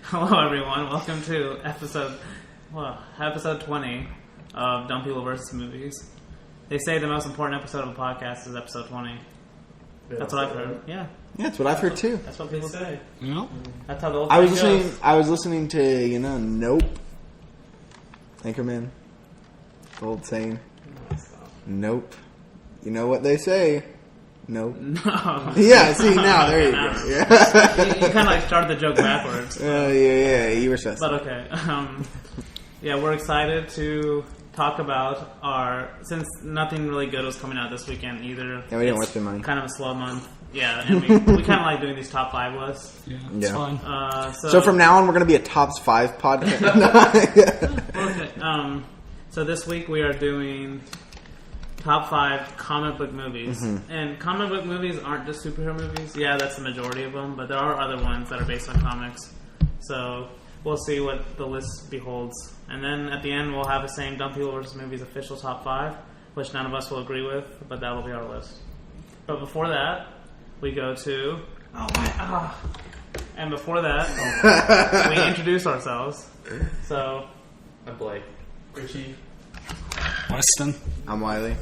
Hello, everyone. Welcome to episode 20 of Dumb People vs. Movies. They say the most important episode of a podcast is episode 20. That's what I've heard. Yeah, that's what I've heard too. That's what people say. No, that's how the old I was listening to Nope. Anchorman. The old saying. Nope. You know what they say. Nope. No. Yeah, see, now, there you go. Yeah. You kind of like started the joke backwards. Yeah, you were supposed to. But okay. Yeah, we're excited to talk about since nothing really good was coming out this weekend either. Yeah, we didn't waste the money. Kind of a slow month. Yeah, and we kind of like doing these top 5 lists. Yeah, it's fun. So from now on, we're going to be a Tops 5 podcast. Okay. So this week we are doing top 5 comic book movies. Mm-hmm. And comic book movies aren't just superhero movies. Yeah, that's the majority of them, but there are other ones that are based on comics. So we'll see what the list beholds. And then at the end, we'll have the same Dumb People vs. Movies official top 5, which none of us will agree with, but that will be our list. But before that, we go to... And before that, we introduce ourselves. So... I'm Blake. Richie. Weston. I'm Wiley.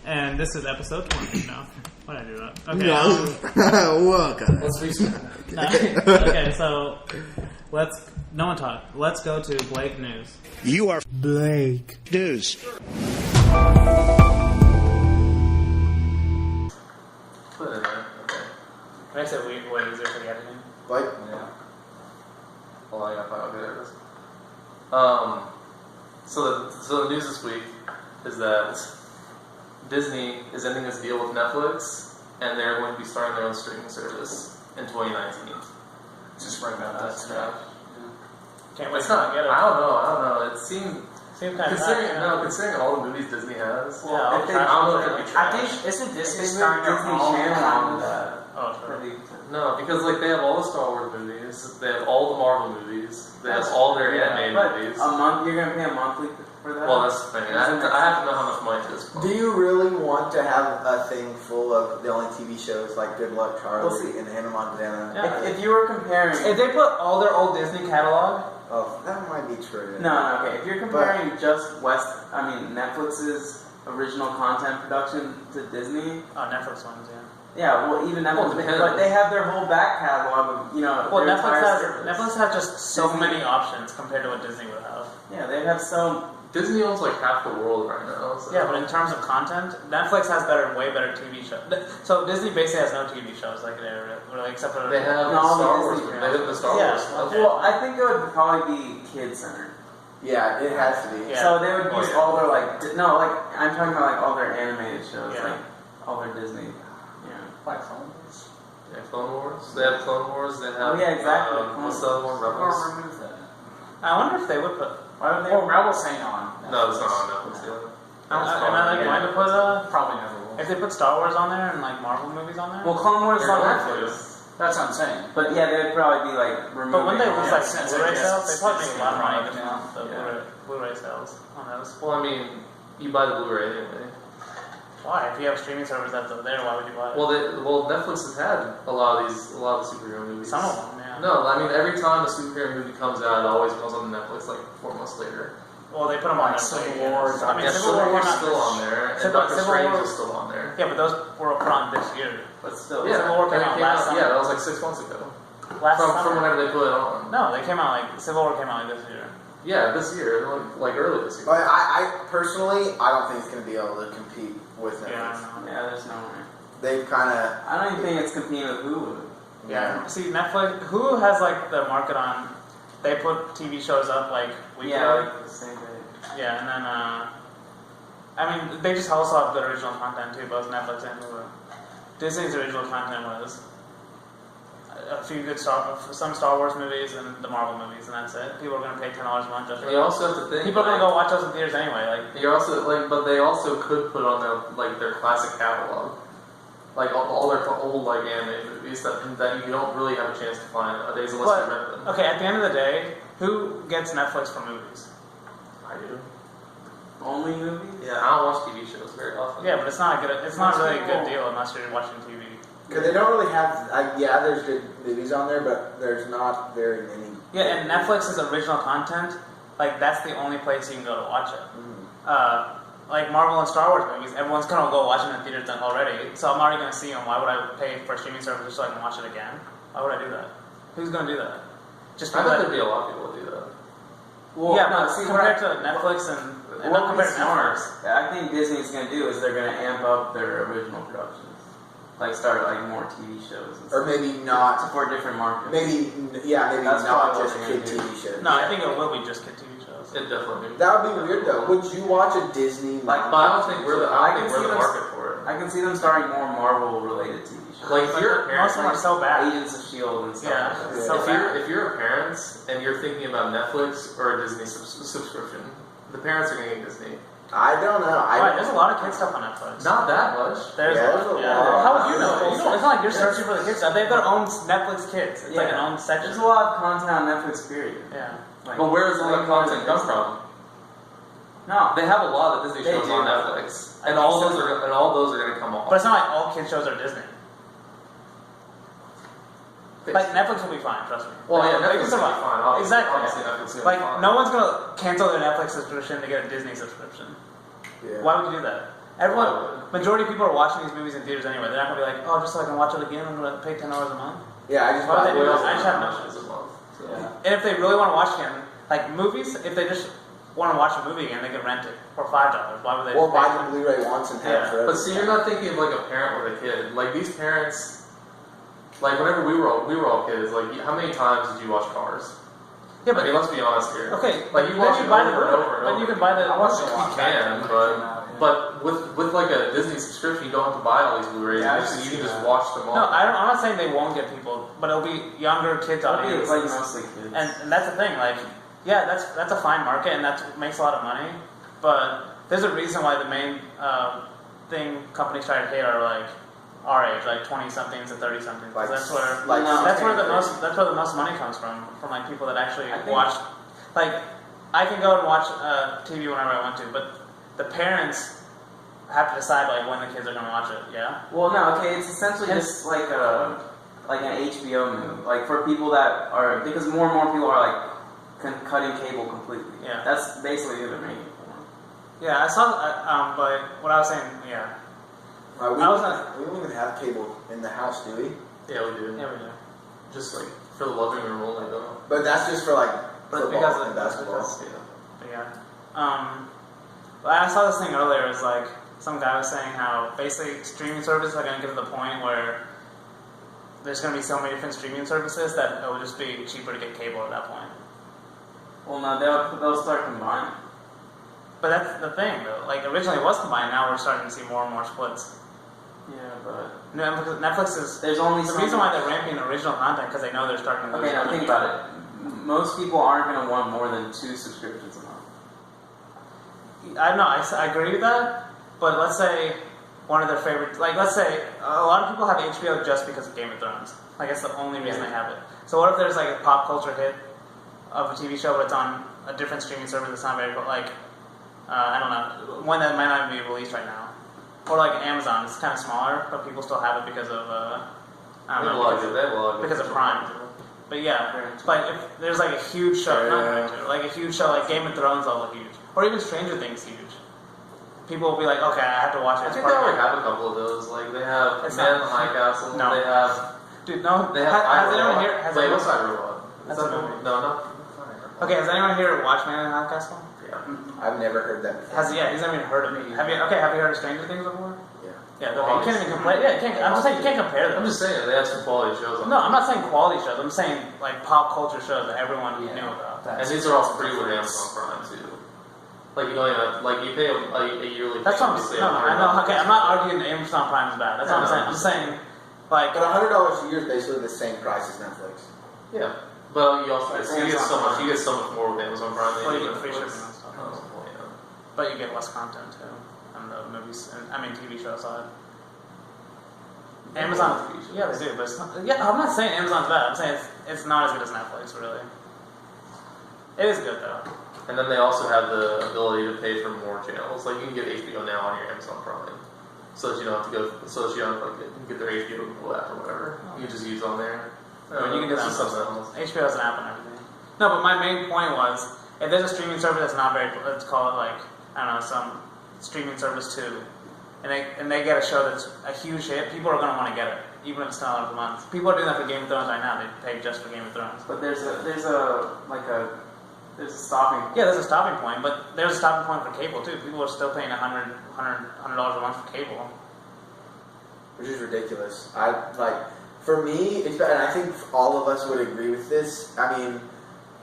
And this is episode 20. No. Why did I do that? Okay. No. Welcome. Let's restart. Okay, so no one talk. Let's go to Blake News. You are Blake News. Put it in there. Okay. Makes it way easier for the editing. Blake? Yeah. Hold on, I gotta find out. Okay, there it is. So the news this week is that Disney is ending its deal with Netflix, and they're going to be starting their own streaming service in 2019. Just right about that stuff. Can't wait. It's not. I don't know. It seemed kind of considering all the movies Disney has. Yeah, I don't know if it'd be I trash. think isn't Disney They starting their Disney own Channel one? that. Oh, sure. No, because they have all the Star Wars movies, they have all the Marvel movies, they have all their animated movies. A month? You're gonna pay a monthly for that? Well, that's the thing. I have to know how much money it is. Do you really want to have a thing full of the only TV shows like Good Luck Charlie and Hannah Montana? Yeah. If you were comparing, if they put all their old Disney catalog, that might be true. No, okay. If you're comparing just Netflix's original content production to Disney, Netflix ones, yeah. Yeah, well, even Netflix, but they have their whole back catalog of, Well, Netflix has just so many options compared to what Disney would have. Yeah, they have so... Disney owns like half the world right now. So. Yeah, but in terms of content, Netflix has way better TV shows. So Disney basically has no TV shows except for... They have Star Wars. They have the Star Wars. Okay. Well, I think it would probably be kid-centered. Yeah, it has to be. Yeah. So they would use all their, I'm talking about, all their animated shows, all their Disney... Like Clone Wars. Yeah, Clone Wars. They have Clone Wars. They have. Exactly. What's the other one? Rebels. Remove that. I wonder if they would put. Why would they? Rebels ain't on. No, it's not on Netflix. Why would put probably never will. If they put Star Wars on there and Marvel movies on there? Well, Clone Wars is on Netflix. That's what I'm saying. But yeah, they'd probably be removing. But wouldn't they lose Blu-ray sales? They probably make a lot of money with the Blu-ray sales on those. Well, I mean, you buy the Blu-ray anyway. Why? If you have streaming service that's there, why would you buy it? Well, Netflix has had a lot of the superhero movies. Some of them, yeah. No, I mean every time a superhero movie comes out, it always comes on Netflix 4 months later. Well, they put them on Civil War. I mean, Civil War is still on there, and Doctor Strange is still on there. Yeah, but those were put on this year. But still, Civil War came out last summer. Yeah, that was 6 months ago. From whenever they put it on. No, they came out Civil War came out this year. Yeah, this year, early this year. But I personally, I don't think it's going to be able to compete with Netflix. Yeah, there's no way. They've kind of... I don't even think it's competing with Hulu. Yeah. See, Netflix, Hulu has the market on. They put TV shows up weekly. Yeah, the same day. Yeah, and then they just also have good original content too, both Netflix and Hulu. Disney's original content was a few good some Star Wars movies and the Marvel movies, and that's it. People are going to pay $10 a month just for that. You also have to think. People are going to go watch those in theaters anyway. You're also but they also could put on their classic catalog, all their old animated movies that you don't really have a chance to find nowadays unless you rent them. Okay, at the end of the day, who gets Netflix for movies? I do. Only movies? Yeah, I don't watch TV shows very often. Yeah, but it's not really a good deal unless you're watching TV. Because they don't really have. There's good movies on there, but there's not very many. Yeah, and Netflix is original content. Like that's the only place you can go to watch it. Like Marvel and Star Wars movies, everyone's gonna go watch them in theaters already. So I'm already gonna see them. Why would I pay for a streaming service just so I can watch it again? Why would I do that? Who's gonna do that? Just I bet there'd be a lot of people who do that. Well, yeah, but compared to Netflix and not compared to Netflix. I think Disney's gonna do is they're gonna amp up their original productions. Like start like more TV shows, and or maybe not to support different markets. Maybe That's not probably just what kid they're gonna TV shows. No, I think it will be just kid TV shows. It definitely. That would be weird though. Would you watch a Disney? But I don't think we're the market for it. I can see them starting more Marvel related TV shows. Like if you're a parent, most of them are so bad. Agents of S.H.I.E.L.D. and stuff. Yeah, like that. so if you're a parent and you're thinking about Netflix or a Disney subscription, the parents are going to get Disney. I don't know. There's a lot of kids stuff on Netflix. Not that much. There's a lot. How would you know? It's not like you're searching for the kids stuff. They have their own Netflix kids. It's like an own section. There's a lot of content on Netflix, period. Yeah. Like, But where does all that content come from? No. They have a lot of Disney They shows do. on Netflix, and all those are going to come off. But it's not like all kids shows are Disney. Like Netflix will be fine, trust me. Well, yeah, They Netflix can will survive. be fine. Obviously, Exactly. obviously Netflix will be Like fine. no one's gonna cancel their Netflix subscription to get a Disney subscription. Yeah. Why would you do that? Majority of people are watching these movies in theaters anyway. They're not gonna be like, oh, just so I can watch it again, I'm gonna pay $10 a month. Yeah, I just Why would buy they do it. that? I just have no a month. So. And if they really want to watch again, like movies, if they just want to watch a movie again, they can rent it for $5. Why would they? Or just buy pay the Blu-ray once and have it forever. But see, you're not thinking of like a parent with a kid. Like these parents, like whenever we were all kids, like how many times did you watch Cars? Yeah, I mean, let's be honest here. Okay, like you watch it buy the over and over and Then over. you can buy the. You can, but with like a Disney subscription, you don't have to buy all these Blu-rays. You can just watch them all. No, I'm not saying they won't get people, but it'll be younger kids audiences. Like mostly kids. And that's the thing, like, yeah, that's a fine market and that makes a lot of money, but there's a reason why the main thing companies try to hit are like our age, like 20-somethings to 30-somethings. Like, that's where that's where the most money comes from like people that actually watch. Like, I can go and watch TV whenever I want to, but the parents have to decide like when the kids are gonna watch it. Yeah. Well, no, okay, it's essentially just like an HBO move, like for people that are, because more and more people are like cutting cable completely. Yeah. That's basically who they're making it for. Yeah, I saw. But what I was saying, yeah. We don't even have cable in the house, do we? Yeah, we do. Yeah, we do. Just like for the living room only, though. But that's just for like But football because of and basketball. But yeah. But I saw this thing earlier. It was like some guy was saying how basically streaming services are going to get to the point where there's going to be so many different streaming services that it will just be cheaper to get cable at that point. Well, no, they'll start combining. But that's the thing, though. Like originally it was combined. Now we're starting to see more and more splits. Yeah, but Netflix is. there's only the reason why they're ramping original content because they know they're starting to lose. Okay, now think about it. Most people aren't going to want more than 2 subscriptions a month. I know, I agree with that, but let's say one of their favorite, like let's say a lot of people have HBO just because of Game of Thrones. Like it's the only reason they have it. So what if there's like a pop culture hit of a TV show, but it's on a different streaming service that's not very, like, I don't know, one that might not even be released right now. Or like Amazon, it's kind of smaller, but people still have it because of, I don't know, because of Prime. But yeah, but if there's like a huge show, like a huge show, like Game of Thrones level huge, or even Stranger Things huge, people will be like, okay, I have to watch it. I think they already have a couple of those. Like they have Man in the High Castle. No. They have. Dude, no. They have. Has anyone here? Wait, what's I Robot? That's a movie. No, no. Okay, has anyone here watched Man in the High Castle? Yeah. I've never heard that before. He's never even heard of it. Have you heard of Stranger Things before? Yeah. Yeah, you can't even compare. Yeah, I'm just saying you can't compare them. I'm just saying they have some quality shows on. No, I'm not saying quality shows. I'm saying like pop culture shows that everyone knew about. And these are all free with Amazon Prime too. Like you don't even like you pay a yearly. That's what I'm saying. No, I know. Okay, I'm not arguing that Amazon Prime is bad. That's what I'm saying. I'm saying like. But $100 a year is basically the same price as Netflix. Yeah, but you also you get so much. You get so much more with Amazon Prime. Well, than you you get do free with shipping and stuff. Netflix. But you get less content too on the movies. TV show side. Amazon, yeah, they do, but it's not. Yeah, I'm not saying Amazon's bad. I'm saying it's not as good as Netflix, really. It is good though. And then they also have the ability to pay for more channels. Like you can get HBO now on your Amazon Prime. so that you don't have to go, so that you don't have to get their HBO Go app or whatever. You just use on there. I mean, you can do that on something something. else. HBO has an app and everything. No, but my main point was, if there's a streaming service that's not very, let's call it like, I don't know, some streaming service too, and they get a show that's a huge hit, people are going to want to get it, even if it's $10 a month. People are doing that for Game of Thrones right now. They pay just for Game of Thrones. But there's a stopping point. Yeah, there's a stopping point, but there's a stopping point for cable too. People are still paying $100 a month for cable. Which is ridiculous. For me, and I think all of us would agree with this. I mean,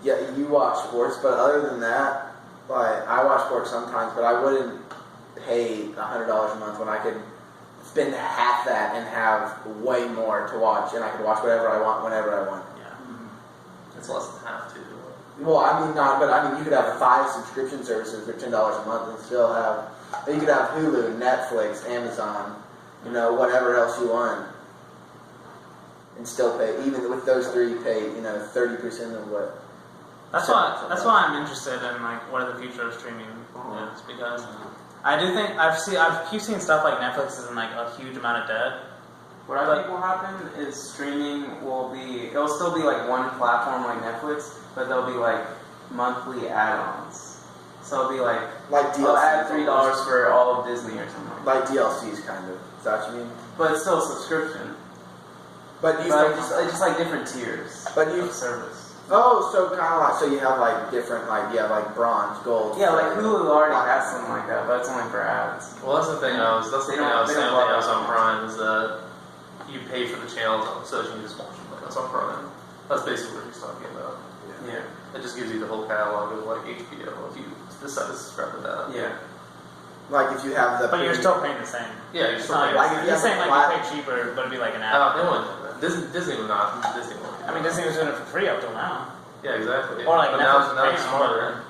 yeah, you watch sports, but other than that, like, I watch sports sometimes, but I wouldn't pay $100 a month when I could spend half that and have way more to watch, and I could watch whatever I want whenever I want. Yeah. It's less than half, too. Well, I mean, you could have 5 subscription services for $10 a month and still have. You could have Hulu, Netflix, Amazon, whatever else you want, and still pay. Even with those 3, pay 30% of what. That's why I'm interested in like what the future of streaming is, because I do think I keep seeing stuff like Netflix is in like a huge amount of debt. What I think will happen is streaming it'll still be like one platform like Netflix, but there'll be like monthly add-ons. So it'll be like DLC. I'll add $3 for all of Disney or something. Like DLCs, kind of. Is that what you mean? But it's still a subscription. But just like different tiers of service. Oh, so kind of like, so you have like different, like, bronze, gold. Yeah, like Hulu already has something like that, but it's only for ads. Well, that's the thing I was saying with Amazon Prime is that you pay for the channels so that you can just watch them like Amazon Prime. That's basically what he's talking about. Yeah. It just gives you the whole catalog of like HBO if you decide to subscribe to that. Yeah. Like if you have the. But you're still paying the same. Yeah, you're still paying. You're saying like you pay cheaper, but it'd be like an app. They won't do that. Disney would not. Disney won't. I mean, Disney was doing it for free up till now. Yeah, exactly. Or like but Netflix now it's smarter.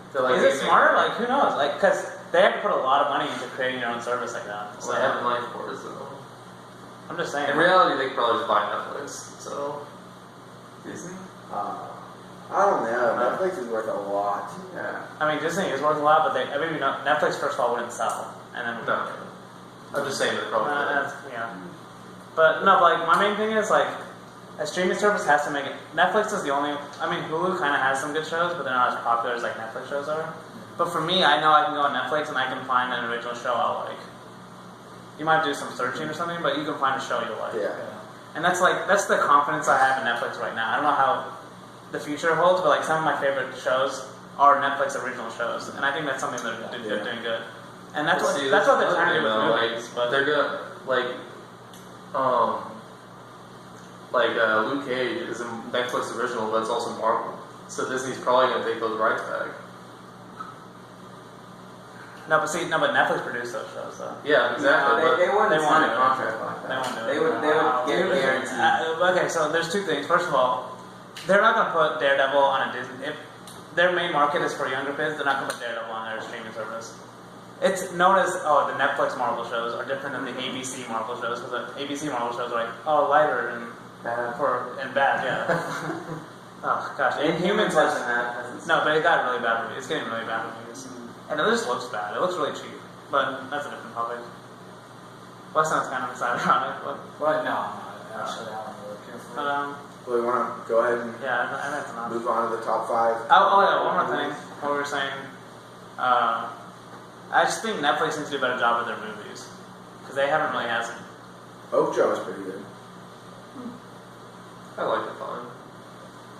Is it smarter? Like, who knows? Like, because they have to put a lot of money into creating your own service like that. So they have the money for it, so. I'm just saying. In reality, they could probably just buy Netflix, so. Disney? I don't know. Netflix is worth a lot. Yeah. I mean, Disney is worth a lot, but Netflix, first of all, wouldn't sell. And then. No. I'm just saying they're probably. Yeah. But, no, like, my main thing is, like, a streaming service has to make it. Netflix is the only. I mean, Hulu kind of has some good shows, but they're not as popular as like Netflix shows are. But for me, I know I can go on Netflix and I can find an original show I'll like. You might do some searching or something, but you can find a show you'll like. Yeah. And that's the confidence I have in Netflix right now. I don't know how the future holds, but like some of my favorite shows are Netflix original shows, and I think that's something that they're doing good. And that's what they're trying to do with movies. But they're good. Luke Cage is a Netflix original, but it's also Marvel. So Disney's probably going to take those rights back. But Netflix produced those shows, though. Yeah, exactly. No, they wouldn't sign a do it. contract like that. They won't do it. They would get guaranteed. Okay, so there's two things. First of all, they're not going to put Daredevil on a Disney. If their main market is for younger kids, they're not going to put Daredevil on their streaming service. It's known as, the Netflix Marvel shows are different than the ABC Marvel shows, because the ABC Marvel shows are like, lighter and bad, yeah. Oh, gosh. Inhumans has... No, but it got really bad reviews. It's getting really bad reviews. And it just looks bad. It looks really cheap. But that's a different topic. Weston's kind of excited on it, but... Well, no, actually, I don't really care for it. Do we want to go ahead and yeah, I that's enough. move on to the top 5? Oh, yeah, one more thing. What we were saying. I just think Netflix needs to do a better job with their movies. Because they haven't really had some. Oakjaw is pretty good. I like it fine.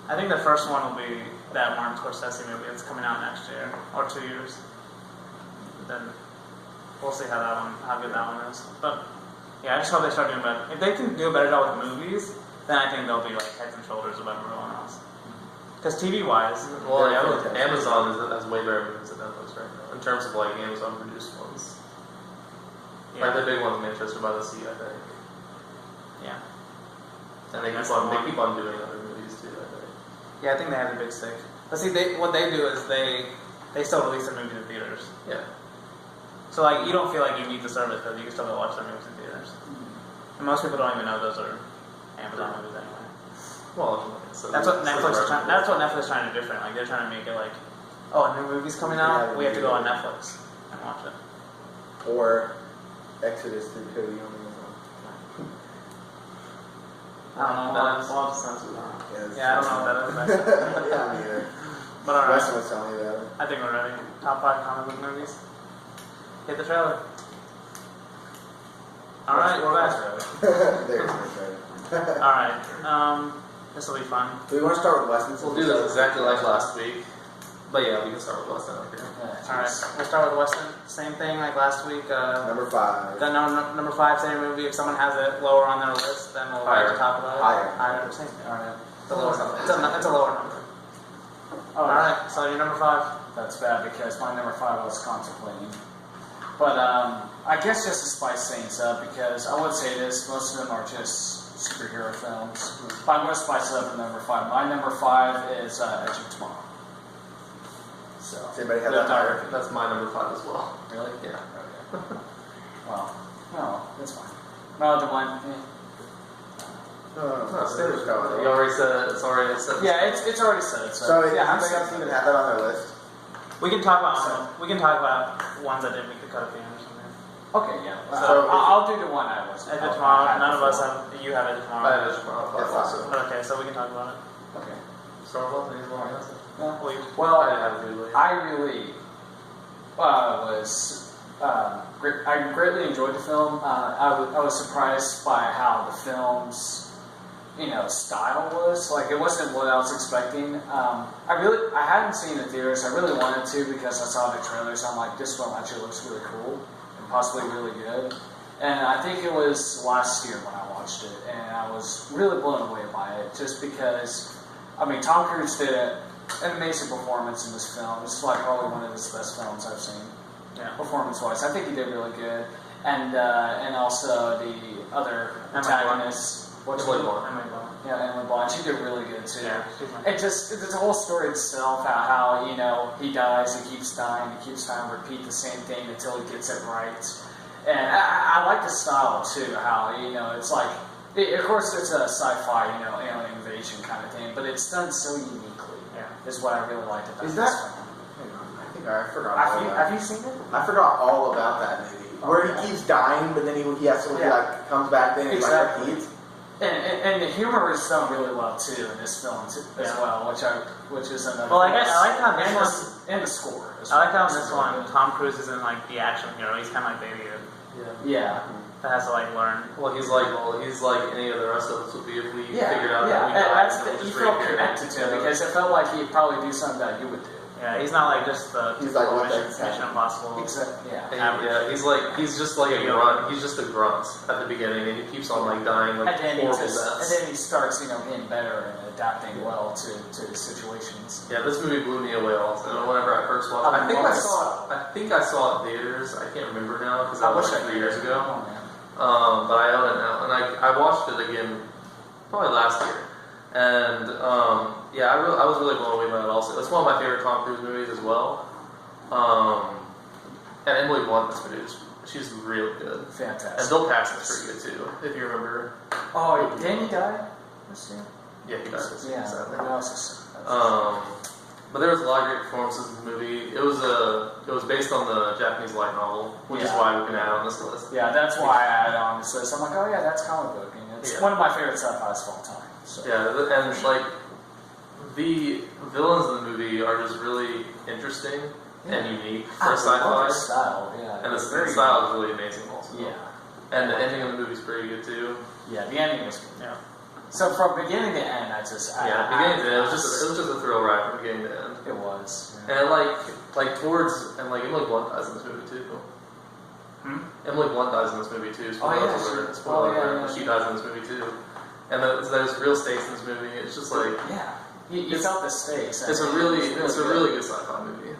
I think the first one will be that Martin Scorsese movie that's coming out next year. Or 2 years. Then we'll see how good that one is. But yeah, I just hope they start doing better. If they can do a better job with movies, then I think they'll be like heads and shoulders above everyone else. Because TV-wise, Amazon has way better movies than Netflix right now in terms of like Amazon produced ones. yeah. Like the big ones, Manchester by the Sea, I think. Yeah. And they keep on doing other movies too, I think. Yeah, I think they have a big stick. But see, what they do is they still release their movies in theaters. Yeah. So like you don't feel like you need the service because you can still go watch their movies in theaters. And most people don't even know those are Amazon movies anyway. Well, so that's what Netflix is trying. That's what Netflix is trying to do different. Like they're trying to make it like, a new movie's coming out. We have to go on Netflix and watch it. Or Exodus through Cody on Amazon. I don't know. That That is- lots of sense with that. Yeah, Yeah, I don't know what that is. yeah, me either. But alright, Weston was telling me about it. I think we're ready. Top 5 comic book movies. Hit the trailer. Alright, we're back. There's no trailer. Alright, this will be fun. Do we want to start with Weston? We'll do this exactly like last week. But yeah, we can start with Weston. Okay. Alright, we'll start with Weston. Same thing like last week. Number 5. Number 5's a movie. If someone has it lower on their list, then we'll Higher. talk about it. Higher. Same thing. Alright. It's a lower number. It's a lower number. Alright, so your number 5. That's bad because my number 5 I was contemplating. But I guess just to spice things up, because I would say this, most of them are just superhero films. But I'm going to spice it up in number 5. My number 5 is Edge of Tomorrow. So, Does anybody have Yeah, that higher? that's my number 5 as well. really? Yeah. Okay. Well, no, that's fine. My other one, No, Standard Power. You already said it. It's already said. yeah, it's already said. So, yeah, I'm anybody else saying even have that on their list? We can talk about ones that didn't make the cut at the end or something. Okay, yeah. So- I'll do the one I was. Edge of Tomorrow. None of us have. You have Edge of I Tomorrow. have it tomorrow. Yeah, Also. Okay, so we can talk about it. Okay. Star Wars. Anything more? Yes. Well, you- Well, I didn't have it really. I really I greatly enjoyed the film. I was surprised by how the film's style was. Like, it wasn't what I was expecting. I hadn't seen the theaters. I really wanted to because I saw the trailers. I'm like, this film actually looks really cool and possibly really good. And I think it was last year when I watched it, and I was really blown away by it just because, Tom Cruise did an amazing performance in this film. This is like probably one of his best films I've seen, performance-wise. I think he did really good, and also the other antagonist. What's her name? Yeah, Emily Blunt. She did really good too. Yeah, It's the whole story itself. How he dies, he keeps dying, repeat the same thing until he gets it right. And I like the style too. How it's like. Of course, it's a sci-fi, alien invasion kind of thing, but it's done so uniquely. Yeah. Is what I really liked about Is this that- film. Hang on, I think I forgot all about Have you seen it? I forgot all about that movie. Where he keeps dying, but then he has to, like, comes back then and Exactly. like repeats. And the humor is done really well too in this film as well, which is another. Well, I like how this one. and the score. I like how in this one Tom Cruise isn't like the action hero. He's kind of like Baby Yoda Yeah. that has to like learn. Well, he's like any of the rest of us would be if we Yeah, figured out yeah, that we and died. that's and it was you just feel right here. connected to him because it felt like he'd probably do something that you would do. Yeah, he's not like just the He's like, what the Mission heck's Impossible. Exactly. Yeah. Yeah, he's just like a grunt. He's just a grunt at the beginning, and he keeps on like dying like And horrible then deaths. he starts, getting better and adapting well to the situations. Yeah, this movie blew me away also. Whenever I first watched it, I think I saw it in theaters. I can't remember now because I watched it 3 years ago. Oh, man. But I own it now, and I watched it again probably last year. And yeah, I was really blown away by it also. It's one of my favorite Tom Cruise movies as well. And Emily Blunt in this movie, she's really good. Fantastic. And Bill Paxton's pretty good too, if you remember. Oh, didn't he die this year? Yeah, he died this year, Yeah. sadly. That was But there was a lot of great performances in the movie. It was based on the Japanese light novel, which is why we can add on this list. yeah, that's why I added on this list. I'm like, oh yeah, that's comic book, and it's one of my favorite sci-fis of all time. So. Yeah, and like the villains in the movie are just really interesting and unique for I love sci-fi. the style, yeah. And the very style is really amazing also. Yeah. And the ending of the movie is pretty good too. Yeah, the ending was good. Yeah. So from beginning to end, Beginning to end, it was just a thrill ride from beginning to end. It was. And like towards Emily Blunt dies in this movie too. Emily Blunt dies in this movie too. Spoiler alert. She dies in this movie too. And there's real stakes in this movie. It's just like you felt the stakes. it's a really good sci-fi movie.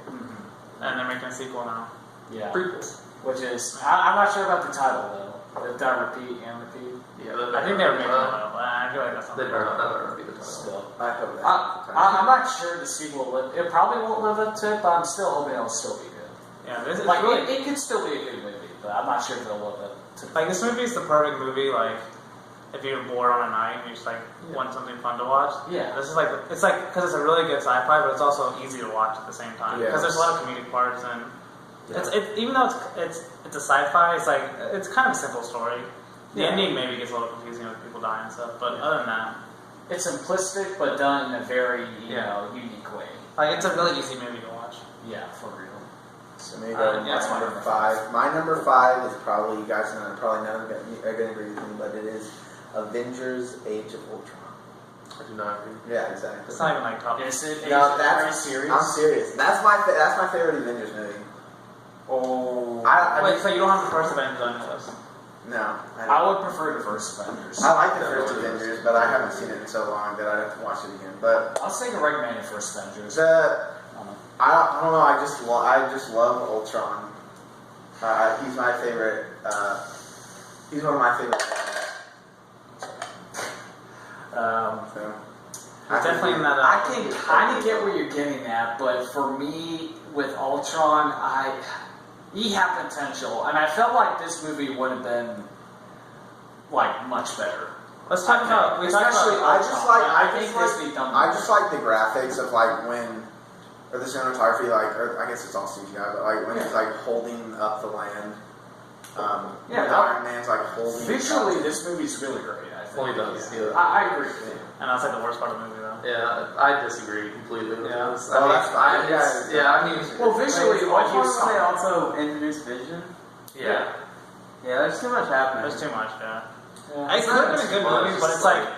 And they're making a sequel now. Yeah. Prequel. Which is I'm not sure about the title though. If that repeat and repeat. Yeah, I think they were making it up, but I feel like that's They something. better not be the title. Still. I hope that. I'm not sure the sequel will it probably won't live up to it, but I'm still hoping it'll still be good. Yeah, this is Like really, it could still be a good movie, but I'm not sure if it'll live up to it. like this movie is the perfect movie. Like if you're bored on a night and you just like want something fun to watch. Yeah. This is like because it's a really good sci-fi, but it's also easy to watch at the same time Yeah. because there's a lot of comedic parts and Even though it's a sci-fi, it's kind of a simple story. The ending maybe gets a little confusing with people dying and stuff, but other than that, It's simplistic, but done in a very unique way. like it's a really easy movie to watch. Yeah, for real. So maybe go to that's my my number 5. My number 5 is probably, you guys are probably none are going to agree with me, but it is Avengers: Age of Ultron. I do not agree. Yeah, exactly. It's not even like top. Is it? No, Are you serious? I'm serious. That's my favorite Avengers movie. Oh. Wait, so you don't have the first Avengers on your list? No, I would prefer the first Avengers. I like the first Avengers, but I haven't seen it in so long that I'd have to watch it again. But I'll say the recommended first Avengers. I don't know. I just love Ultron. He's my favorite. He's one of my favorite. So, Definitely in that. I can kind of get where you're getting at, but for me, with Ultron, he had potential, and I felt like this movie would have been like much better. Let's talk about. Especially, I just like the graphics of like when, or the cinematography, like, or I guess it's all CGI, but like when he's like holding up the land. When Iron Man's like holding. Visually, this movie's really great. I think. Well, he does. Yeah. I agree. And that's like the worst part of the movie, though. Yeah, I disagree completely with this. Oh, that's fine. I mean, Well, visually, what what you they saw. also introduced Vision. yeah. Yeah, there's too much happening. There's too much, yeah. Yeah. It could have been a good movie, but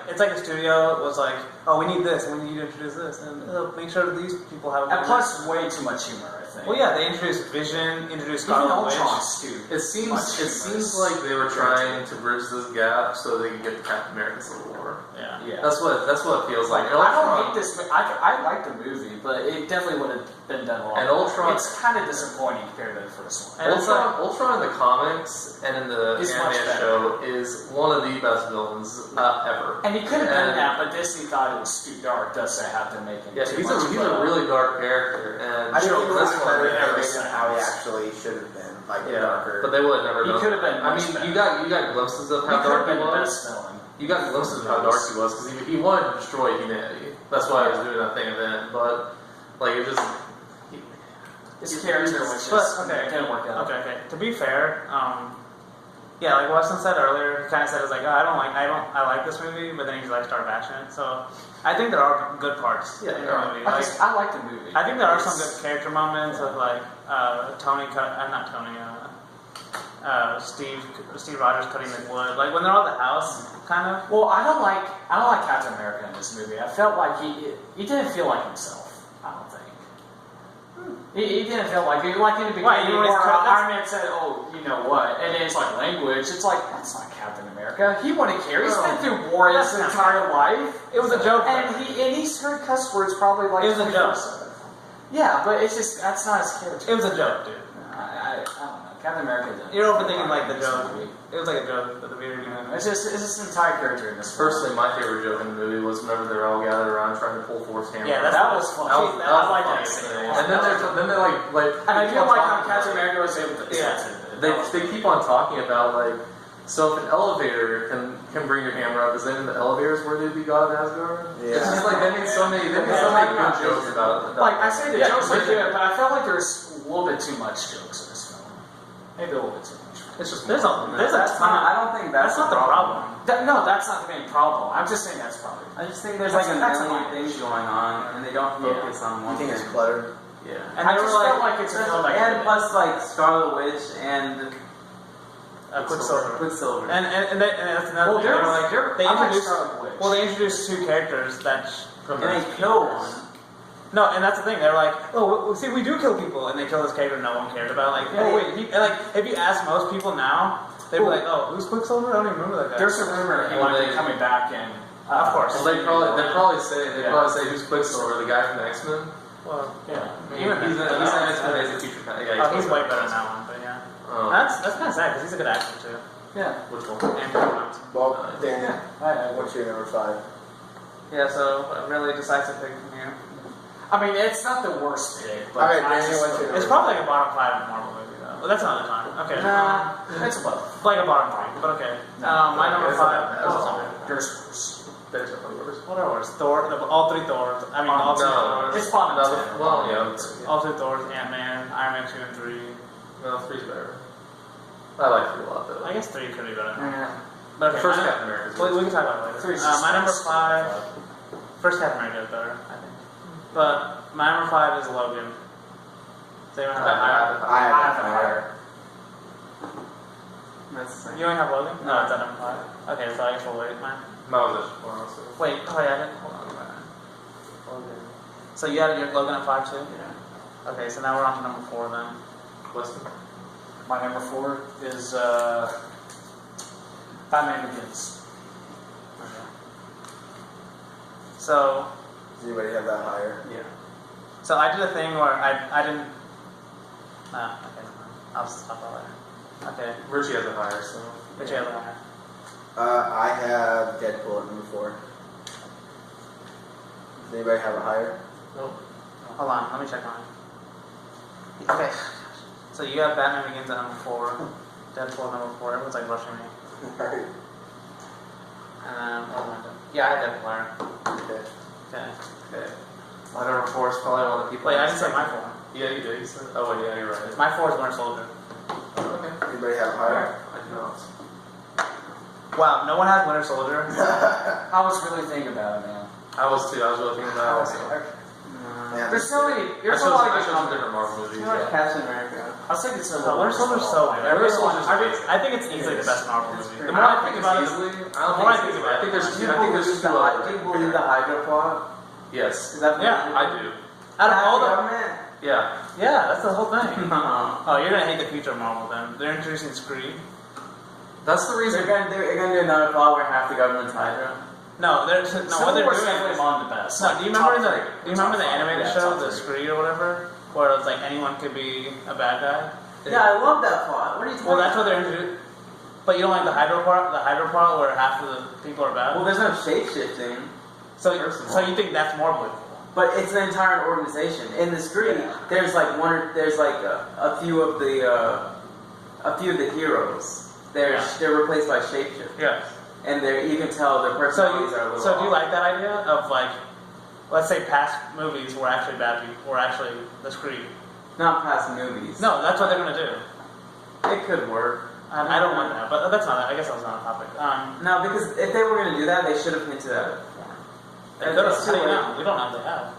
it's like a studio was like, oh, we need this, and we need to introduce this, and make sure that these people have. And plus, way too much humor, I think. Well, yeah, they introduced Vision, introduced Even Scarlet Witch. Ultron's too. It seems like they were trying to bridge this gap so they could get the Captain America Civil War. Yeah. That's what it feels like. And I don't Ultron- hate this. I like the movie, but it definitely would have been done a lot. And Ultron- it's kind of disappointing compared to the first one. And it's Ultron in the comics and in the It's much animated better. show is one of the best villains ever. And he could have done And- that, but Disney thought it was too dark. Thus, they have to make him Yeah, too he's much. a really dark character, and I think sure, it was this one, better every than sense. how he actually should have been, like darker. but they would have never He done. could have been I much mean, better. you got glimpses of He how could dark have he been the was. best villain. You got glimpses of how dark he was because he wanted to destroy humanity. That's why he was doing that thing event. But like it just. His character was But just didn't work out. Okay. To be fair, yeah, like Weston said earlier, he kind of said, "It's like I like this movie," but then he's like started bashing it. So I think there are good parts in the movie. I like the movie. I think there are some good character moments with like Steve Rogers cutting the wood, like when they're all at the house, kind of. Well, I don't like Captain America in this movie. I felt like he didn't feel like himself. I don't think. He didn't feel like in the beginning Right, you know, where he's- Iron Man said, "Oh, you know what?" And then it's like language. It's like that's not Captain America. He wouldn't care. He's been through war his entire life. It was a joke. And he's heard cuss words probably like. It was a joke. Yeah, but it's just that's not his character. It was a joke, dude. I don't know. Captain America. You're overthinking like the joke. It was like a joke at the beginning. It's just an entire character in this. Personally, my favorite joke in the movie was whenever they're all gathered around trying to pull Thor's hammer. Yeah, that was fun. That was I like the that funniest scene. thing. And then they're like. And I keep feel on like talking how about Captain it. America was able to. They keep on talking about like, so if an elevator can bring your hammer up, does that mean the elevator is worthy to be God of Asgard? Yeah. It's just like they made so many good jokes about it. Like I say, the jokes were good, but I felt like there's a little bit too much jokes in this film. Maybe a little bit too much. It's just There's a ton. I don't think That's not the problem. No, that's not the main problem. I'm just saying that's probably. I just think there's like a That's million fine. things going on, and they don't focus on You one think thing. it's cluttered? Yeah. And I they just were felt like, like it's a film that And could- plus, like Scarlet Witch and Quicksilver. Quicksilver. And that's another Well, thing. They were like, they I like introduced. Scarlet Witch. Well, they introduced two characters that. And they kill one. No, and that's the thing. They're like, oh, see, we do kill people, and they kill this character no one cared about. Like, oh wait, and like if you ask most people now, they'd be like, oh, who's Quicksilver? I don't even remember that guy. There's a rumor he might be coming back in. Of course. Well, they probably say who's Quicksilver, the guy from the X-Men. Well, yeah. He's an X-Men as a future. Yeah, He's way better in that one, but yeah. That's kind of sad because he's a good actor too. Yeah. Which one? Andrew Johnson. Well, Daniel, I what's your number 5? Yeah, so a really decisive pick from you. mean, it's not the worst pick, but Okay, Daniel, what's your It's probably like a bottom 5 Marvel movie though. Well, that's another time. Okay. Nah, it's above. Like a bottom 3, but okay. My number 5. There's worse. There's definitely worse. What are worse? Thor. All 3 Thors. I mean, all 2 Thors. It's bottom No, 10. well, yeah. All 2 Thors. Ant-Man. Iron Man 2 and 3. No, 3's better. I like 3 a lot, though. I guess 3 could be better. Yeah. But The okay, first Captain America. we can talk about it later. 3's just My number nice. 5. First Captain America is better, I think. But my number 5 is Logan. Does anyone have that higher? I I have have a it higher. That's the same. You only have Logan? No, it's at number 5. Okay, so I guess we'll wait. Mine. No, that's one also. Wait, oh yeah, I didn't. Hold on. Logan. So you had your Logan at 5 too? Yeah. Okay, so now we're on to number 4 then. Weston? My number 4 is Batman Begins. Okay. So, Does anybody have that higher? Yeah. so I did a thing where I didn't. Nah, okay, never mind. I'll just talk about it later. Okay, Richie has a higher, so. which you have the higher? I have Deadpool at number 4. Does anybody have a higher? Nope. Hold on, let me check mine. Okay, so you have Batman Begins at number 4, Deadpool at number 4. Everyone's like rushing me. Alright. And what am I doing? Yeah, I had Deadpool higher. Okay. Okay. My number 4 is probably one of the people. Wait, I didn't say my 4. Yeah, you did. You said. Oh, wait, yeah, you're right. My 4 is Winter Soldier. Okay. Anybody have a higher? I do not. Wow, no one has Winter Soldier. I was really thinking about it, man. I was too. I was really thinking that also. Man, There's so many. I There's chose a lot of some good different Marvel movies. Too much Captain America. I was thinking so. Winter Soldier's so good. Winter Soldier's I think it's easily the best Marvel movie. The I more I don't think think about it's it, easily. the more I think about it, I think there's Do two. you I think there's believe two. do you believe the Hydra plot? Yes. Is that Yeah, I do. out of all the, government? Yeah. yeah, that's the whole thing. No. Oh, you're gonna hate the future of Marvel then. They're introducing Screed. That's the reason. They're gonna do another plot where half the government's Hydra. No, they're what they're doing definitely is. among the best. No, do you remember Top do you remember the top animated five. show, Yeah, the top three. Screed or whatever, where it's like anyone could be a bad guy? Yeah, I love that plot. What are you talking Well, that's what about? they're introducing. But you don't like the Hydra part? The Hydra part where half of the people are bad? Well, there's no shape shifting, So you think that's more believable? but it's an entire organization. In the Screed, there's like a few of the heroes. They're replaced by shapeshifters. Yes. And you can tell their So personalities are a little do you off. like that idea of like, let's say past movies were actually bad people, were actually the Screed? Not past movies. No, that's what they're gonna do. It could work. I don't want that, but that's not. I guess that's not a topic. No, because if they were going to do that, they should have hinted at it before. They could have. How do you know? We don't know if they have.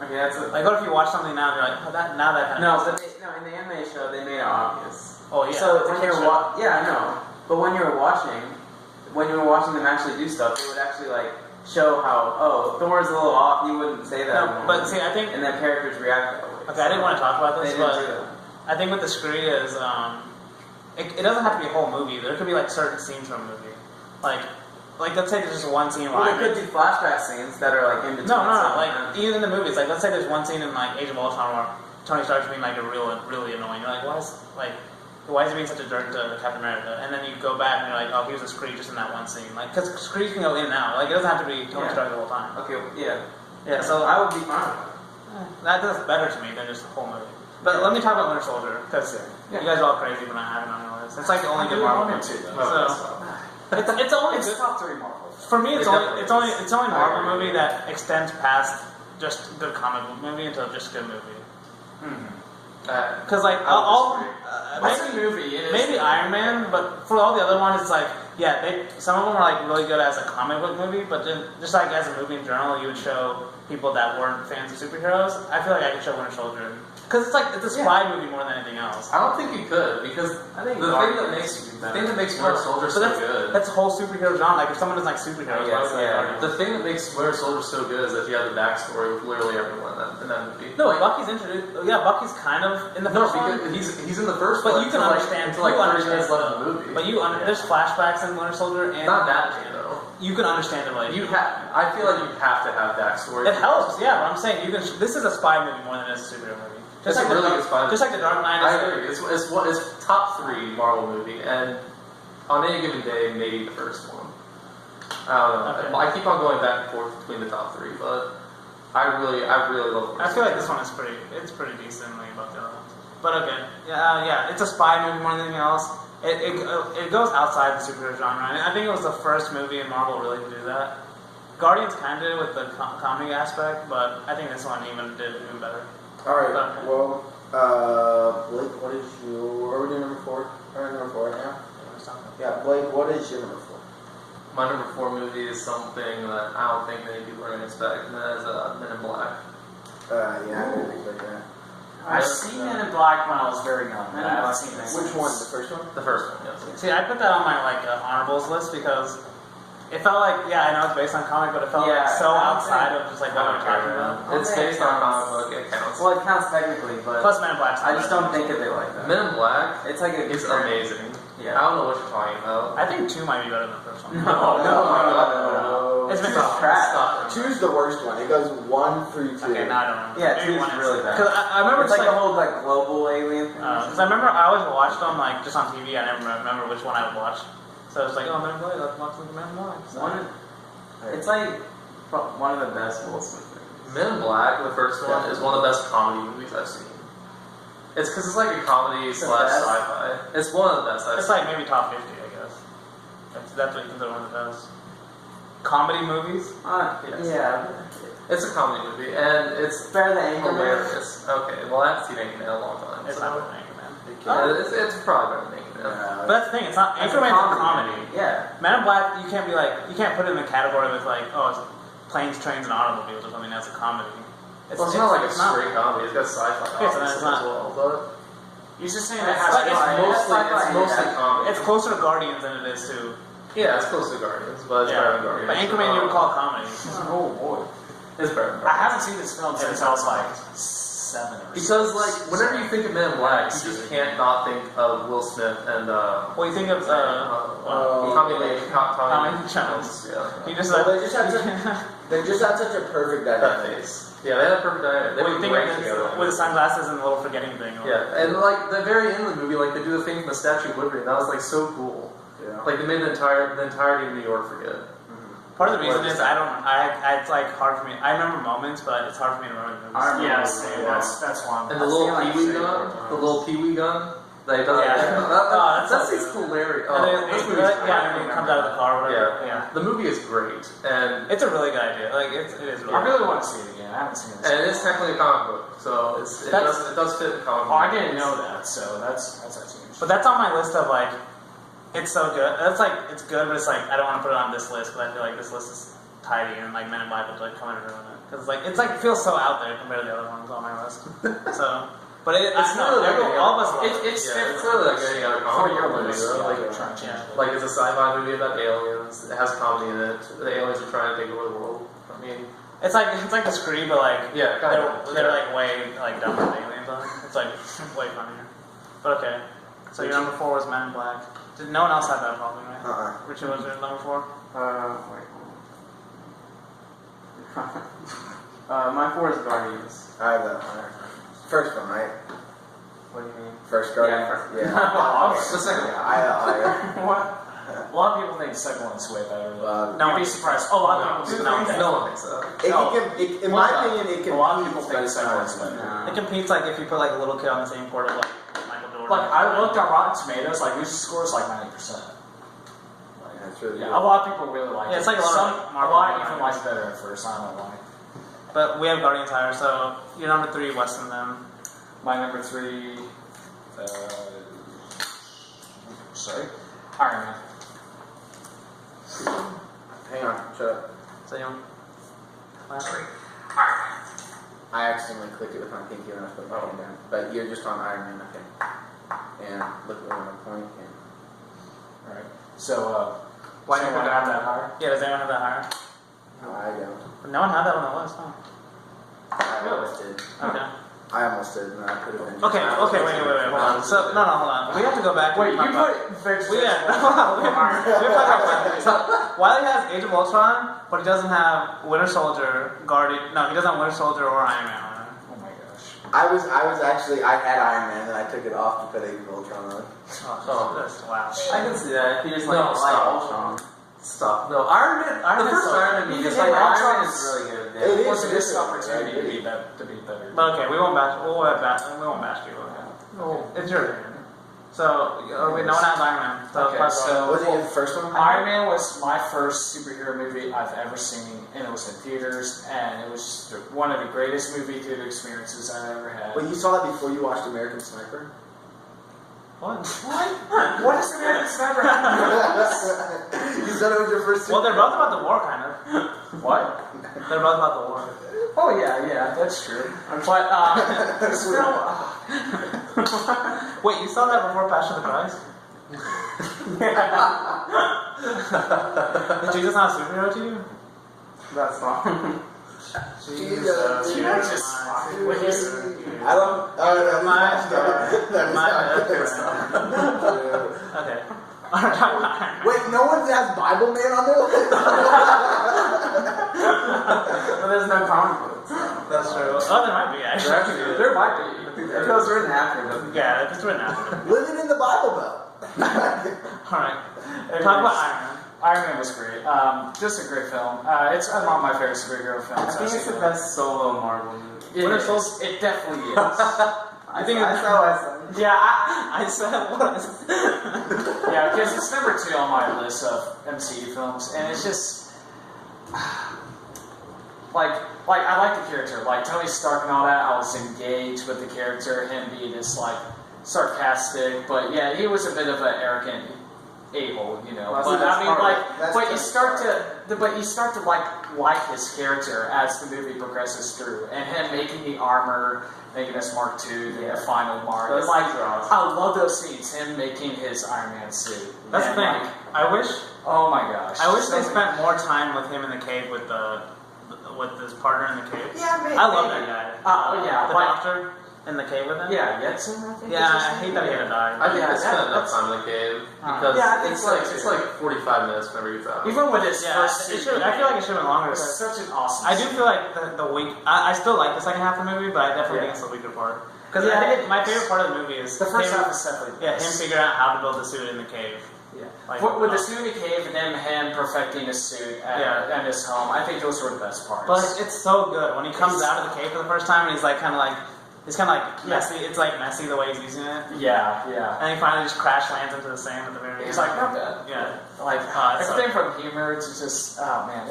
Okay, that's it. Like, what if you watch something now and you're like, oh, that kind of. No, but in the anime show, they made it obvious. Oh yeah. So It's when a you're show. yeah, I know. But when you were watching them actually do stuff, they would actually like show how Thor's a little off. He wouldn't say that. No, but see, I think. and then characters react that way. Okay, I didn't want to talk about They this, didn't but do that. I think with the Screed is it doesn't have to be a whole movie. There could be like certain scenes from a movie, like let's say there's just one scene where Well, there could be flashback scenes that are like in between. No, like even in the movies, like let's say there's one scene in like Age of Ultron where Tony Stark's being like really annoying. You're like, why is he being such a jerk to Captain America? And then you go back and you're like, oh, he was a Screed just in that one scene. Like, because Screed can go in and out. Like, it doesn't have to be Tony Stark the whole time. Okay, yeah. Yeah, so I would be fine with that's better to me than just the whole movie. But let me talk about Winter Soldier because you guys are all crazy when I have it on your list. It's like the only good Marvel movie. So it's only It's good. top 3 Marvel. For me, it's only I Marvel agree. movie that extends past just good comic book movie into just good movie. Because like It's a movie. It is maybe Iron Man, but for all the other ones, it's like some of them are like really good as a comic book movie, but then just like as a movie in general, you would show people that weren't fans of superheroes. I feel like I could show Winter Soldier because it's a spy movie more than anything else. I don't think you could because I think the thing that makes Winter Soldier so good. That's a whole superhero genre. Like if someone doesn't like superheroes, why would they argue? The thing that makes Winter Soldier so good is that you have the backstory with literally everyone in that movie. No, Bucky's introduced. Yeah, Bucky's kind of in the No, first one. because he's in the first But one. you can understand. Until like you 30 understand minutes left in the movie. But there's flashbacks in Winter Soldier, and Not that way, though. you can understand the relationship. I feel like you have to have backstory. It helps, yeah. But I'm saying this is a spy movie more than it is a superhero movie. It's a really good spy movie. Just like the Dark Knight. I agree. It's top 3 Marvel movie, and on any given day, maybe the first one. I don't know. Okay. I keep on going back and forth between the top 3, but I really love. I feel like this one is pretty decently above the other ones. But okay, yeah, it's a spy movie more than anything else. It goes outside the superhero genre, and I think it was the first movie in Marvel really to do that. Guardians kind of did with the comedy aspect, but I think this one did even better. Alright, Okay. well, Blake, what is your... Are we doing number 4? Or number 4 right now? Yeah, Blake, what is your number 4? My number 4 movie is something that I don't think many people are going to expect, and that is Men in Black. Yeah, I didn't expect that. I've seen Men in Black when I was very young. Men in I haven't Black. seen it. Which one? The first one? The first one, yes. See, I put that on my honorables list because it felt like, I know it's based on comic, but it felt like so outside of just like what we're talking about. It's based on comic book, it counts. Well, it counts technically, but Plus Men in Black. I just don't think of it like that. Men in Black It's like is amazing. Yeah. I don't know what you're talking about. I think 2 might be better than the first one. No. It's been Two's trash. Stop. 2's the worst one. It goes 1 through 2. Okay, now I don't remember. Yeah, Maybe 2's one is. really bad. Because I remember It's just like the whole global alien thing. Because I remember I always watched them just on TV. I never remember which one I would watch. So it was like, oh, Men in Black, let's watch the Men in Black. So. It's like one of the best Will Smith movies. Men in Black, the first one, is one of the best comedy movies I've seen. It's because it's like a comedy / sci-fi. It's one of the best I've It's seen. like maybe top 50, I guess. That's what you consider one of the best. Comedy movies? Yes. Yeah. It's a comedy movie, and it's Better than Anchorman. hilarious. Okay, well, I haven't seen Anchorman in a long time. It's so. not with Anchorman. It's probably better than Anchorman. But that's the thing, it's not. It's a Anchorman's a comedy. Yeah. Men in Black, you can't put it in the category with like, oh, it's planes, trains, and automobiles or something that's a comedy. Well, it's not like a straight comedy. It's got sci-fi Okay, so then it's as not. well, but You're just saying It's it has like- it's mostly comedy. It's closer to Guardians than it is to. Yeah, it's close to Guardians, but it's better than Guardians. But Anchorman you would call comedy. Oh boy. It's better than I Guardians. haven't seen this film since I was like 7 or Because, 6. like, whenever you think of Men in Black, you just can't not think of Will Smith and, Well, you think of Tommy Lee Jones. Yeah. You just Well, like. they just had such a perfect That dynamic. face. Yeah, they had a perfect dynamic. They Well, were you think great of together. this with the sunglasses and the little forgetting thing. Yeah, and, like, the very end of the movie, like, they do the thing from the Statue of Liberty, and that was, like, so cool. Yeah. Like, they made the entirety of New York forget. Part of the reason is it's like hard for me. I remember moments, but it's hard for me to remember the movies. That's why I'm. And the little Pee-wee gun, they done. Yeah. That seems hilarious. And it comes out of the car or whatever. Yeah. The movie is great, and It's a really good idea. Like it is really I really want to see it again. I haven't seen it. it's technically a comic book, so it does fit the comic book. Oh, I didn't know that, so that's actually interesting. But that's on my list of like, it's so good. That's like, it's good, but it's like, I don't want to put it on this list, but I feel like this list is tidy, and like Men in Black would like come in and ruin it. Because it's like, it feels so out there compared to the other ones on my list. So, but it's not like all of us love it. It's really like any other comic book movie, though. Like it's a sci-fi movie about aliens. It has comedy in it. The aliens are trying to take over the world. I mean, It's like the Scream, but like they're like way like dumber than aliens on it. It's like way funnier. But okay, so your number 4 was Men in Black. Did no one else have that problem, right? Which was your number 4? Wait. My 4 is Guardians. I have that one. First one, right? What do you mean? First Guardians? Yeah. Yeah. the second one. What? A lot of people think the second one's way better. No, You'd be surprised. Oh, a lot of people do. No one thinks so. In my opinion, it can. A lot of people think the second one's better. It competes like if you put like a little kid on the same court of like Michael Jordan. Like I looked on Rotten Tomatoes, like user scores like 90%. That's really Yeah, good. a lot of people really like Yeah, it. it's like a lot of Marvel even movies. like better at first. I don't know why. But we have Guardians higher, so your number 3, Weston then. My number 3, sorry, Iron Man. Hang on, shut up. So you want last? I accidentally clicked it with my pinky when I was putting my phone down. But you're just on Iron Man, okay. And look at my point. Alright. So, Why so do you we're put gonna it have that higher? Yeah, does anyone have that higher? No, I don't. But no one had that on the list, huh? I almost did. Okay. I almost did, and I put it in. Okay, wait, hold on. So, no, hold on. We have to go back and Wait, talk you about... put Vince We have to talk about... So, Wiley has Age of Ultron, but he doesn't have Winter Soldier, Guardian... No, he doesn't have Winter Soldier or Iron Man on it. Oh my gosh. I was actually, I had Iron Man, and I took it off to put Age of Ultron on. Wow. I can see that. If you're just like, No, stop. Ultron. Stop. No, Iron Man. The first Iron Man movie is like Iron Man is really good. Yeah. It It was is a missed different, opportunity right? to be better. But okay, we won't bash you. Okay. No. It's your turn. So no one has Iron Man. Okay, so Was it the first one? Iron Man was my first superhero movie I've ever seen, and it was in theaters, and it was just one of the greatest movie theater experiences I've ever had. But you saw that before you watched American Sniper? What? What is American Sniper? You said it was your first. Well, they're both about the war, kind of. What? They're both about the war. Oh yeah, that's true. But this film, Wait, you saw that before Passion of the Christ? Is Jesus not a superhero to you? That's not. Jesus. you know, just I don't. Okay. Wait, no one has Bible Man on their list? But there's no comic books. That's true. Oh, there might be, actually. There might be. It goes written after, doesn't it? Yeah, it's written after. Living in the Bible Belt. Alright. Talk about Iron Man. Iron Man was great. Just a great film. It's among my favorite superhero films. I think it's the best solo Marvel movie. It definitely is. I think I saw. Yeah, I said it was. Yeah, because it's number 2 on my list of MCU films, and it's just like I like the character, like Tony Stark and all that. I was engaged with the character, him being this like sarcastic, but yeah, he was a bit of an arrogant a-hole, you know. Well, but I mean, like, but you start to like his character as the movie progresses through, and him making the armor, making this Mark II, the final Mark. Those It's like, scenes are awesome. I love those scenes. Him making his Iron Man suit. That's the And, thing. like, I wish oh my gosh. I wish So they many- spent more time with him in the cave with his partner in the cave. Yeah, maybe. I love that guy. Yeah, the like, doctor in the cave with him. yeah, Yetson, I think. Yeah, I hate that he had to die. I think Yeah, they spent that- enough that's- time in the cave because Yeah, I think it's so, like too. it's like 45 minutes whenever he gets out. Even with his Yeah, first it suit, should, I feel like it should have been longer. it's such an awesome. I do suit. feel like the weak. I still like the second half of the movie, but I definitely think it's the weaker part. Because Yeah, I think my favorite part of the movie is The first him, half is definitely the yeah, him best. figuring out how to build the suit in the cave. Yeah. Like, With the suit in the cave and then him perfecting his suit at his home, I think those were the best parts. But it's so good when he comes out of the cave for the first time and he's like kind of like messy. It's like messy the way he's using it, yeah. and he finally just crash lands into the sand at the very end. He's like, not bad. yeah, Like it's everything from humor to just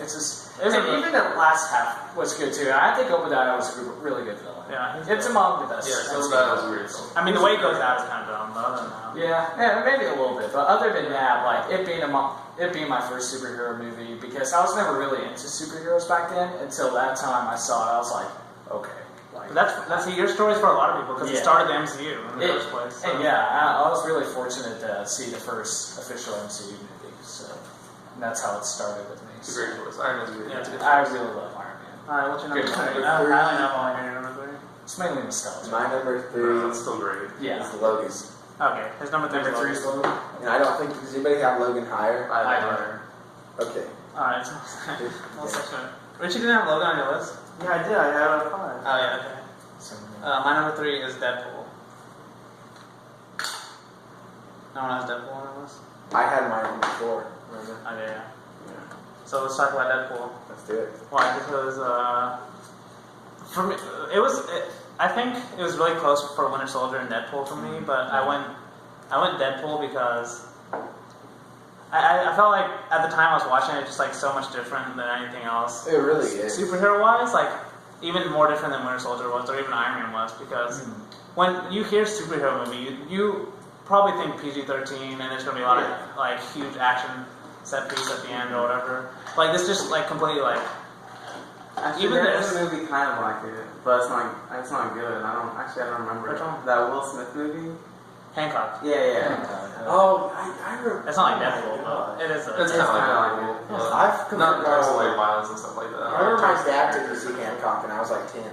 it's just It's and a- even the last half was good too. I think Obadiah was a really good villain. Yeah, he's it's good. among the best. Yeah, so MCU that was villains. weird. I mean, the way it goes out is kind of dumb, but other than that, Yeah, maybe a little bit, but other than that, like it being my first superhero movie, because I was never really into superheroes back then until that time I saw it. I was like, okay, like But that's your stories for a lot of people because it Yeah. started the MCU in the first place. So. And yeah, I was really fortunate to see the first official MCU movie, so and that's how it started with me. It's a great choice. Iron Man's a great Yeah, it's a choice. good I really love Iron Man. All right, what's your number Good. three? Number three. I don't know all your number three. It's mainly nostalgia. My number That's 3 still great. Yeah. is Logan. Okay, his number three. Number 3 is Logan. And I don't think, does anybody have Logan higher? I I don't do. know. Okay. All right. Well, section. Richie didn't have Logan on your list. Yeah, I did. I had a 5. Oh yeah. Okay. My number 3 is Deadpool. No one has Deadpool on their list. I had mine number 4. Remember? Okay, yeah. So let's talk about Deadpool. Let's do it. Why? Because for me, I think it was really close for Winter Soldier and Deadpool for me, but I went Deadpool because I felt like at the time I was watching it just like so much different than anything else. It really is. Superhero wise, like even more different than Winter Soldier was, or even Iron Man was, because when you hear superhero movie, you probably think PG-13, and there's gonna be a lot of like huge action set piece at the end or whatever. Like this, just like completely like. Actually, Even there's this- a movie kind of like it, but it's not good. I don't remember Which one? that Will Smith movie. Hancock. Yeah. Oh, I remember. It's not like Deadpool, but it is. It's kind of like kinda that. like I've Not like violence and stuff like that. I remember my dad took me to see Hancock, and I was like 10.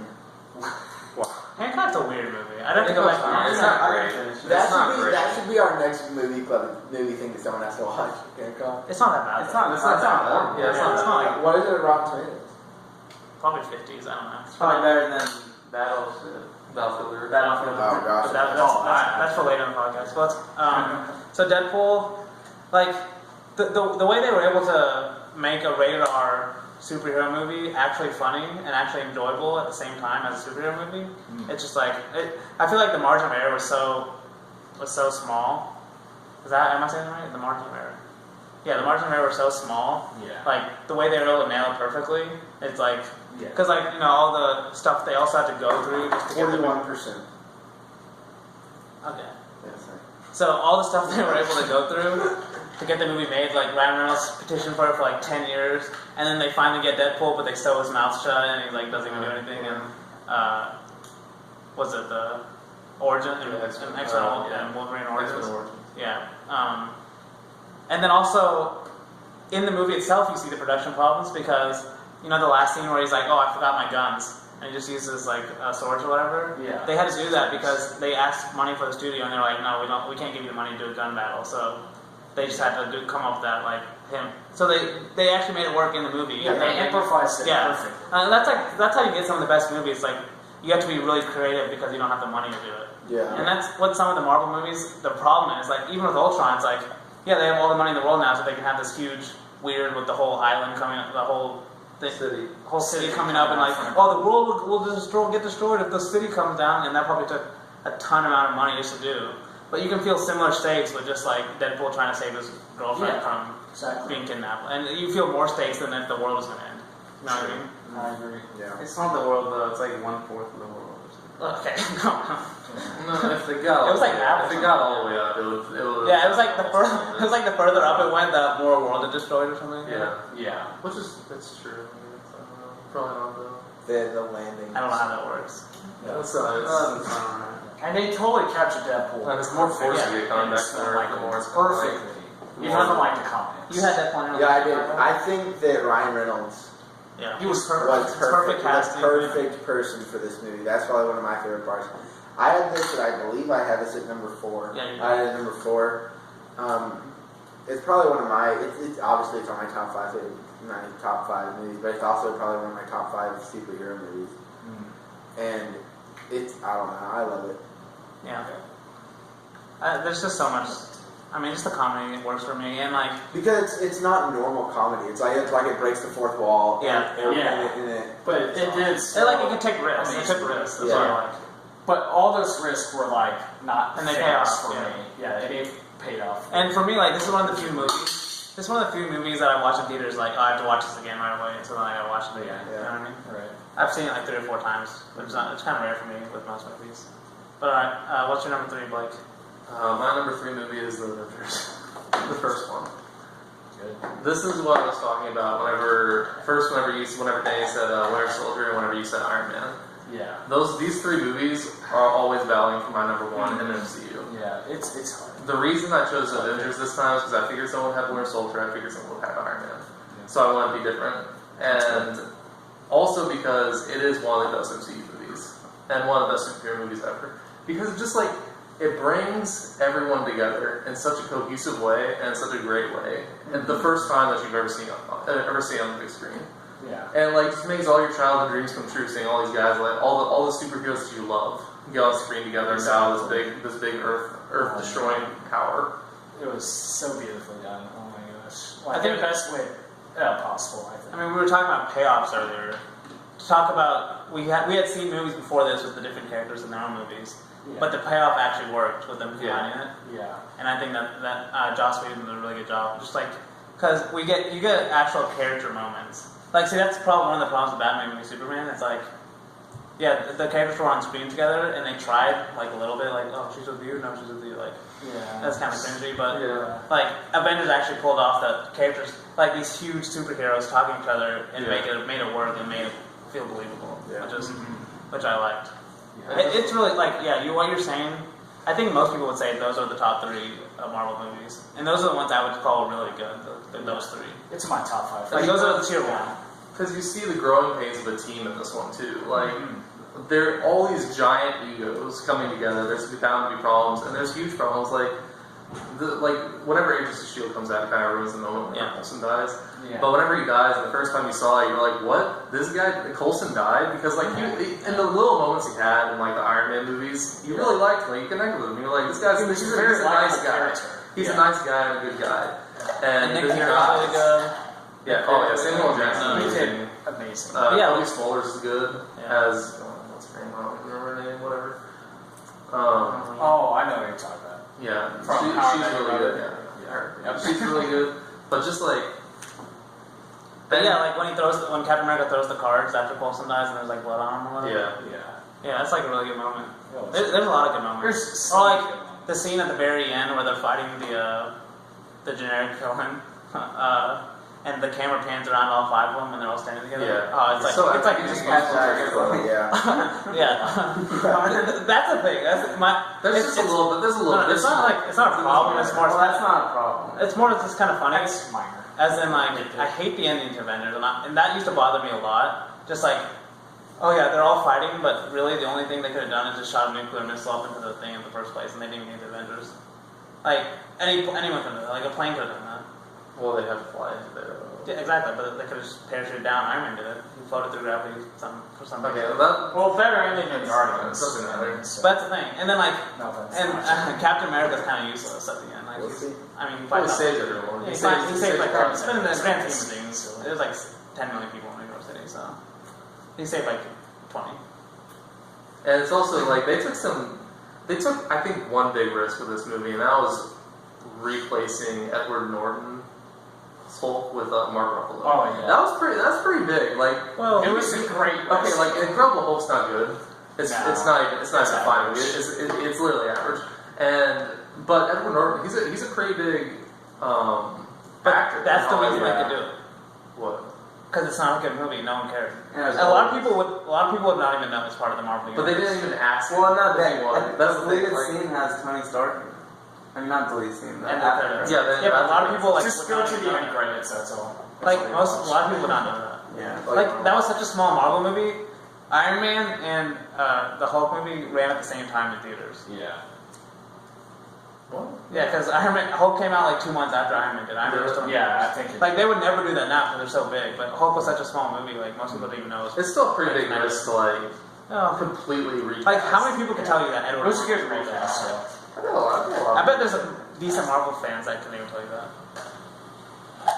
Hancock's a weird movie. I'd have to go back and watch It's it. not great. That should be our next movie thing that someone has to watch. Hancock. It's not that bad. It's though. not horrible. Yeah, it's not like What is it at Rotten Tomatoes? probably 50s. I don't know. It's probably better than Battleship. Battlefield. Battlefield. Oh, gosh. But that's for later in the podcast. But so Deadpool, like the way they were able to make a rated R superhero movie actually funny and actually enjoyable at the same time as a superhero movie, it's just like I feel like the margin of error was so was so small. Am I saying that right? The margin of error. Yeah, the margin of error was so small. Yeah. Like the way they were able to nail it perfectly. It's like Yeah. because like all the stuff they also had to go through just to get the 41%. Okay. Yeah, sorry. So all the stuff they were able to go through to get the movie made, like Ryan Reynolds petitioned for it for like 10 years, and then they finally get Deadpool, but they sew his mouth shut, and he like doesn't even do anything. And was it the Origin and Wolverine Origins? Yeah. And then also in the movie itself, you see the production problems because the last scene where he's like, "Oh, I forgot my guns." And he just uses like swords or whatever. Yeah. They had to do that because they asked money for the studio, and they're like, "No, we can't give you the money to do a gun battle." So they just had to come up with that like him. So they actually made it work in the movie. Yeah, they improvised it perfect. That's how you get some of the best movies. Like you have to be really creative because you don't have the money to do it. Yeah. And that's what some of the Marvel movies. The problem is like even with Ultron, it's like they have all the money in the world now, so they can have this huge weird with the whole island coming up, the whole city coming up, and like, the world will get destroyed if the city comes down, and that probably took a ton amount of money just to do. But you can feel similar stakes with just like Deadpool trying to save his girlfriend from being kidnapped, and you feel more stakes than if the world was going to end. You know what I mean? I agree. Yeah. It's not the world though. It's like 1/4 of the world. Okay, No, if they got It was like if they got all the way up, it would. yeah, it was like the further up it went, the more world it destroyed or something. Yeah. That's true. Probably not though. The landing. I don't know how that works. That's And they totally captured Deadpool. And it's more forced to get coming back It's to work like more. perfectly. You never liked the comics. You had that plan. Yeah, I did. I think that Ryan Reynolds Yeah, He was perfect. was perfect. casting. The perfect person for this movie. That's probably one of my favorite parts. I had this, and I believe I had this at number 4. Yeah, you I had it at number 4. It's probably one of my. It's obviously it's on my top 5 movies, but it's also probably one of my top 5 superhero movies. And it's I don't know. I love it. Yeah. There's just so much. I mean, just the comedy works for me, and like Because it's not normal comedy. It's like it breaks the fourth wall. Yeah. And it, But it did. it can take risks. They took risks. That's what I like. But all those risks were like not And they fails pay off, for yeah. me. Yeah, they paid off. And for me, like this is one of the few movies. This is one of the few movies that I watch in theaters. Like, I have to watch this again right away, so then I gotta watch it again. You know what I mean? Right. I've seen it like 3 or 4 times, which is not. It's kind of rare for me with most movies. But alright, what's your number 3, Blake? My number 3 movie is The Avengers. The first one. Good. This is what I was talking about whenever Danny said Winter Soldier and whenever you said Iron Man. Yeah. These 3 movies are always battling for my number 1 in the MCU. Yeah, it's hard. The reason I chose Avengers this time is because I figured someone would have Winter Soldier, I figured someone would have Iron Man. So I wanted to be different. And also because it is one of the best MCU movies. And one of the best superhero movies ever. Because it just like, it brings everyone together in such a cohesive way and in such a great way. And the first time that you've ever seen on the big screen. Yeah. And like just makes all your childhood dreams come true, seeing all these guys, like all the superheroes that you love, get on the screen together and battle this big earth destroying power. It was so beautifully done. Oh my gosh. I think the best way possible, I think. I mean, we were talking about payoffs earlier. To talk about, we had seen movies before this with the different characters in their own movies, but the payoff actually worked with them combining it. Yeah. And I think that Joss Whedon did a really good job. Just like, because you get actual character moments. Like, see, that's probably one of the problems with Batman movie Superman. It's like, yeah, the characters were on screen together, and they tried like a little bit, like, oh, she's with you, no, she's with you, like, that's kind of cringy. But like, Avengers actually pulled off the characters, like these huge superheroes talking to each other, and made it work and made it feel believable, which I liked. It's really like, what you're saying. I think most people would say those are the top 3 Marvel movies, and those are the ones I would call really good. Those 3. It's my top 5. Like those are the tier 1. Because you see the growing pains of a team in this one too. Like there are all these giant egos coming together. There's bound to be problems, and there's huge problems. Like whenever Agents of S.H.I.E.L.D. comes out, it kind of ruins the moment when Coulson dies. Yeah. But whenever he dies, the first time you saw it, you're like, "What? This guy Coulson died?" Because like in the little moments he had in like the Iron Man movies, you really liked him. Like, you connected with him. You're like, "This guy's he's a nice guy. He's a nice guy and a good guy." And Nick Fury's really good. Yeah, Samuel Jackson. Amazing. Ellie Smulders is good as what's her name? I don't remember her name. Whatever. I know what you're talking about. Yeah, From How I she's Met Your really good. Mother. Yeah, her. Yep. She's really good. But just like, But yeah, like when Captain America throws the cards after Coulson dies and there's like blood on him or whatever. yeah. Yeah, that's like a really good moment. There's a lot of good moments. Or like the scene at the very end where they're fighting the generic villain, and the camera pans around all 5 of them and they're all standing together. Yeah. Oh, it's like you just Yeah. yeah. That's the thing. There's just a little bit. There's a little. No, it's not a problem. It's more. Well, that's not a problem. It's more just kind of funny. That's minor. As in, like, I hate the ending to Avengers, and that used to bother me a lot. Just like, oh yeah, they're all fighting, but really the only thing they could have done is just shot a nuclear missile up into the thing in the first place, and they didn't even need the Avengers. Like, anyone could have done that. Like, a plane could have done that. Well, they have to fly into there. Yeah, exactly, but they could have just parachuted down. Iron Man did it. He floated through gravity for some Okay, reason. well, Better ending than Guardians. doesn't matter. But that's the thing. And then, like, No offense. and Captain America's kind of useless at the end. Like, We'll see. I mean, Well, he saves everyone. He saved like, everyone. in the grand scheme of things, there's like 10 million people in New York City, so he saved like 20. And it's also like they took I think one big risk with this movie, and that was replacing Edward Norton's Hulk with Mark Ruffalo. Oh, yeah. That's pretty big. Like, Well, It was a great. okay, like Incredible Hulk's not good. It's No. not even a fine movie. It's literally average. But Edward Norton, he's a pretty big actor. that's the reason yeah. they could do it. What? Because it's not a good movie, no one cared. Yeah, A lot of people would not even know it's part of the Marvel But they universe. didn't even ask. Well, not if that. he wanted. That's That's the the thing. deleted Like, scene has Tony Stark. I mean, not deleted scene. And after. yeah, but a lot of people like Just would go not to even the know end that. credits. That's all. Like a lot of people would not know that. Yeah. Like that was such a small Marvel movie. Iron Man and the Hulk movie ran at the same time in theaters. Yeah. what? Yeah, because Hulk came out like 2 months after Iron Man did. Iron Man was still in Yeah, I theaters. think. Like they would never do that now because they're so big. But Hulk was such a small movie, like most people didn't even know it was. It's still a pretty big risk to like Oh. completely recast. Like how many people can tell you that It Edward? was a good Norton- recast. So. I know a lot. I bet there's decent Marvel fans that can even tell you that.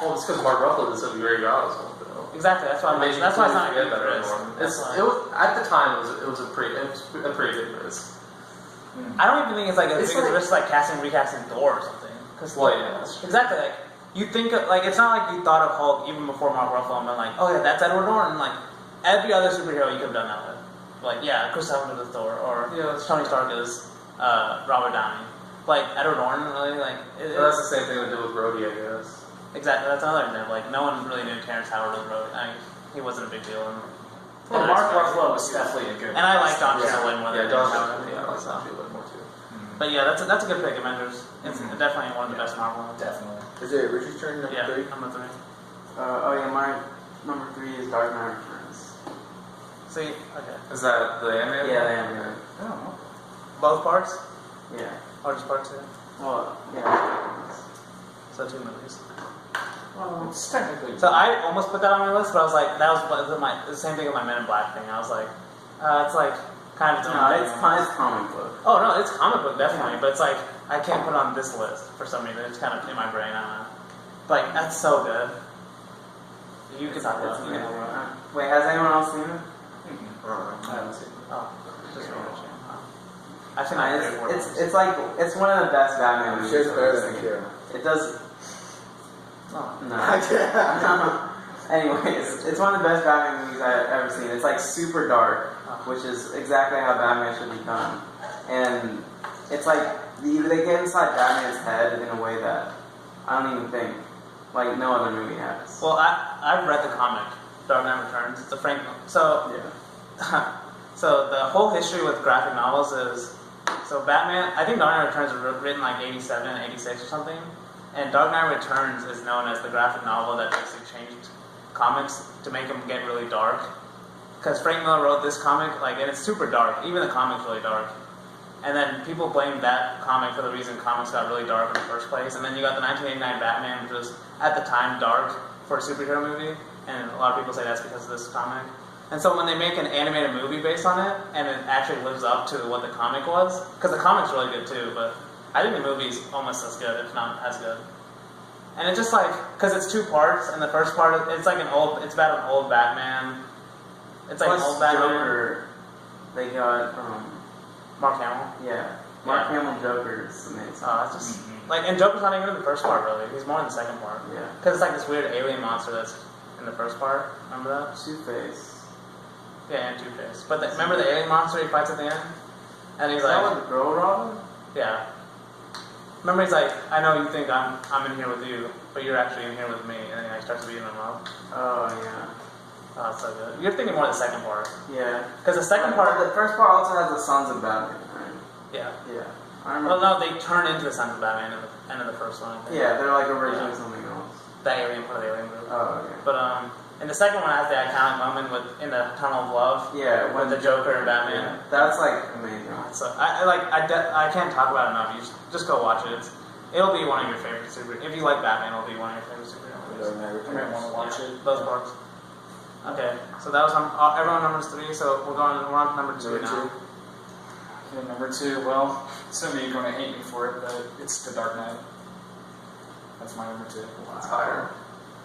Well, it's because Mark Ruffalo did such a great job as well. Exactly. That's why. That's why it's not a good risk. That's why. It was at the time. It was a pretty big risk. I don't even think it's like as It's big as a like- risk like recasting Thor or something. Cause Well, yeah, that's true. exactly. Like you think of, like it's not like you thought of Hulk even before Mark Ruffalo and been like, oh yeah, that's Edward Norton. Like every other superhero you could have done that with. Like yeah, Chris Evans is Thor, or Yeah, that's Tony Stark is Robert Downey. Like Edward Norton, really like. But that's the same thing they did with Rhodey, I guess. Exactly. That's another example. Like no one really knew Terrence Howard was Rhodey. I mean, he wasn't a big deal. Well, Mark Ruffalo was definitely a good. And I like Don Cheadle way more than Yeah, John Terrence Howard. Cena. Yeah, I like John Cena more too. But yeah, that's a good pick, Avengers. It's definitely one of the best Marvel ones. Definitely. Is it Richard's turn number Yeah, 3? number 3. Oh yeah, my number 3 is Dark Knight Returns. See, okay. Is that the animated? Yeah, I am. Yeah. Oh. Both parts? Yeah. Or just part 2? Well, yeah. So 2 movies. Well, it's technically. So I almost put that on my list, but I was like, that was the same thing with my Men in Black thing. I was like, it's like kind of its own No, thing. it's comic book. Oh no, it's comic book definitely, but it's like I can't put it on this list for some reason. It's kind of in my brain. I don't know. Like that's so good. You can talk about it. Wait, has anyone else seen it? I haven't seen it. Oh, just me. I've seen like 3 or 4 times. It's like it's one of the best Batman movies. Shares better than Akira. It does. Oh. No. Anyways, it's one of the best Batman movies I've ever seen. It's like super dark, which is exactly how Batman should be done. And it's like they get inside Batman's head in a way that I don't even think like no other movie has. Well, I've read the comic Dark Knight Returns. It's a Frank. So Yeah. so the whole history with graphic novels is so Batman. I think Dark Knight Returns was written like 87, 86 or something. And Dark Knight Returns is known as the graphic novel that basically changed comics to make them get really dark. Because Frank Miller wrote this comic, like, and it's super dark. Even the comic's really dark. And then people blame that comic for the reason comics got really dark in the first place. And then you got the 1989 Batman, which was at the time dark for a superhero movie. And a lot of people say that's because of this comic. And so when they make an animated movie based on it, and it actually lives up to what the comic was, because the comic's really good too, but I think the movie's almost as good, if not as good. And it's just like, because it's 2 parts, and the first part, it's like it's about an old Batman. It's like an old Batman. Joker, they got Mark Hamill. yeah. Mark Hamill Joker is amazing. Oh, it's just like, and Joker's not even in the first part really. He's more in the second part. Yeah. Because it's like this weird alien monster that's in the first part. Remember that? Two-Face. Yeah, and Two-Face. But remember the alien monster he fights at the end? And he's Is that like, with the girl Robin? yeah. Remember he's like, I know you think I'm in here with you, but you're actually in here with me. And then he like starts beating him up. Oh yeah. Oh, it's so good. You're thinking more of the second part. Yeah. Because the second part, The first part also has the Sons of Batman, right? yeah. Yeah. I remember. Well, no, they turn into the Sons of Batman in the end of the first one. I think. Yeah, they're like originally something else. The alien part of the alien group. Oh, okay. But in the second one, it has the iconic moment in the Tunnel of Love. Yeah, with the Joker and Batman. Yeah, that's like amazing. So I can't talk about it enough. You just go watch it. It'll be one of your favorite super. If you like Batman, it'll be one of your favorite superhero movies. I might want to watch it. Those parts. Okay, so that was everyone numbers 3. So we're on to number 2 now. Okay, number 2. Well, some of you are going to hate me for it, but it's The Dark Knight. That's my number 2. It's higher.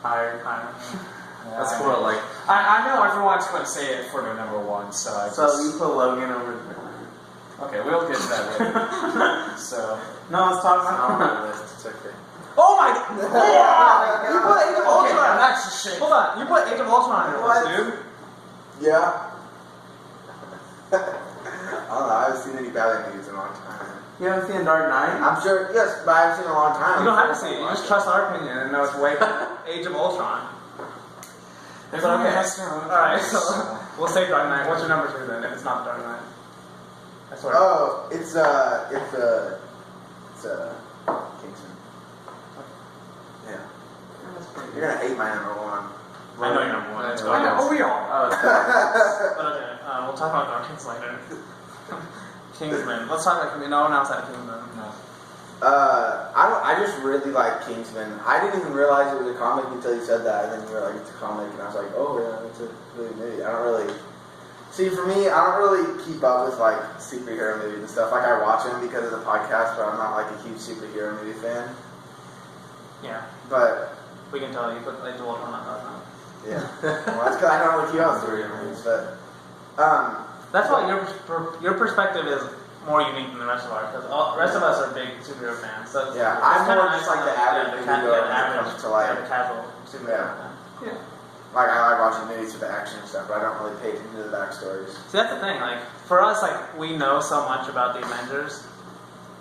Higher. Yeah, That's more like. I know everyone's going to say it for their number 1, so I So just... you put Logan over the Okay, we'll get to that later. So... No, let's talk about On my list. It's okay. Oh my god! Yeah! You put Age of Okay, Ultron. that's a shit. Hold on, you put Age of Ultron on your list, dude. Yeah. I don't know. I haven't seen any Batman movies in a long time. You haven't seen Dark Knight? I'm sure, yes, but I haven't seen it in a long time. You don't have to see it. You just trust our opinion and know it's way Age of Ultron. Everyone okay. has their own Alright, choice, so we'll say Dark Knight. What's your number 3 then? If it's not Dark Knight, I swear. Oh, it's Kingsman. Yeah. You're gonna hate my number 1. I know you're number 1. Let's go. I know, we all. But okay, we'll talk about Guardians later. Kingsman. Let's talk about no one else had Kingsman. No. I just really like Kingsman. I didn't even realize it was a comic until you said that, and then you were like, it's a comic, and I was like, oh yeah, it's a really movie. I don't really... See, for me, I don't really keep up with, like, superhero movies and stuff. Like, I watch them because of the podcast, but I'm not, like, a huge superhero movie fan. Yeah. But... We can tell you put Age of Ultron on that now. Yeah. Well, that's because I don't really keep up with superhero movies, but... That's why your perspective is more unique than the rest of ours, because the rest of us are big superhero fans. So yeah, it's I'm more nice just like the average movie the when it comes to, like... the casual superhero fan. Yeah. Like, I like watching movies for the action and stuff, but I don't really pay attention to the backstories. See, that's the thing. Like, for us, like, we know so much about the Avengers.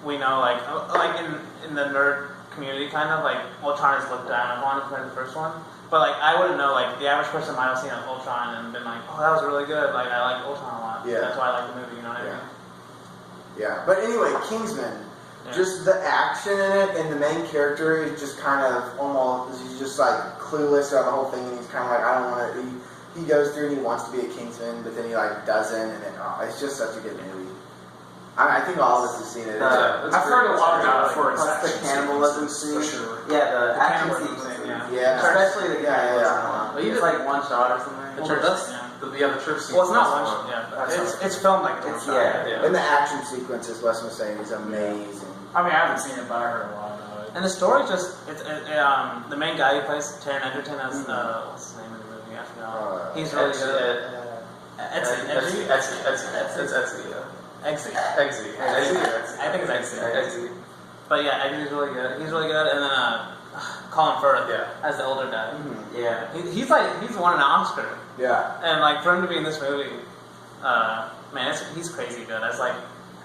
We know, like in the nerd community, kind of, like, Ultron is looked down upon compared to the first one. But, like, I wouldn't know, like, the average person might have seen Ultron and been like, oh, that was really good. Like, I like Ultron a lot. Yeah. That's why I like the movie, you know what I mean? Yeah. But anyway, Kingsman. Yeah. Just the action in it, and the main character is just kind of almost, he's just like clueless throughout the whole thing, and he's kind of like, I don't want to, he goes through and he wants to be a Kingsman, but then he like doesn't, and then, it's just such a good movie. I think all of us have seen it. I've heard a lot about it for its Plus the action cannibalism sequences, for scene. sure. Yeah, the action cannibalism sequence. scene, yeah. Yeah. Especially the cannibalism yeah. one. But it's like one shot or something. The church, That's yeah. the church scene. Well, it's not that's one. one. Yeah, it's filmed like It's, one shot. yeah. And the action sequence, as Wes was saying, is amazing. I mean, I haven't seen it, but I heard a lot about it. And the story just, the main guy who plays Taron Egerton as, what's his name in the movie? I forgot. He's really good. Eggsy? It's Etsy, yeah. Eggsy. Eggsy. I think it's Eggsy. Eggsy. But yeah, Egsy's really good. He's really good. And then Colin Firth as the older guy. Yeah. He's won an Oscar. Yeah. And like for him to be in this movie, man, he's crazy good. It's like,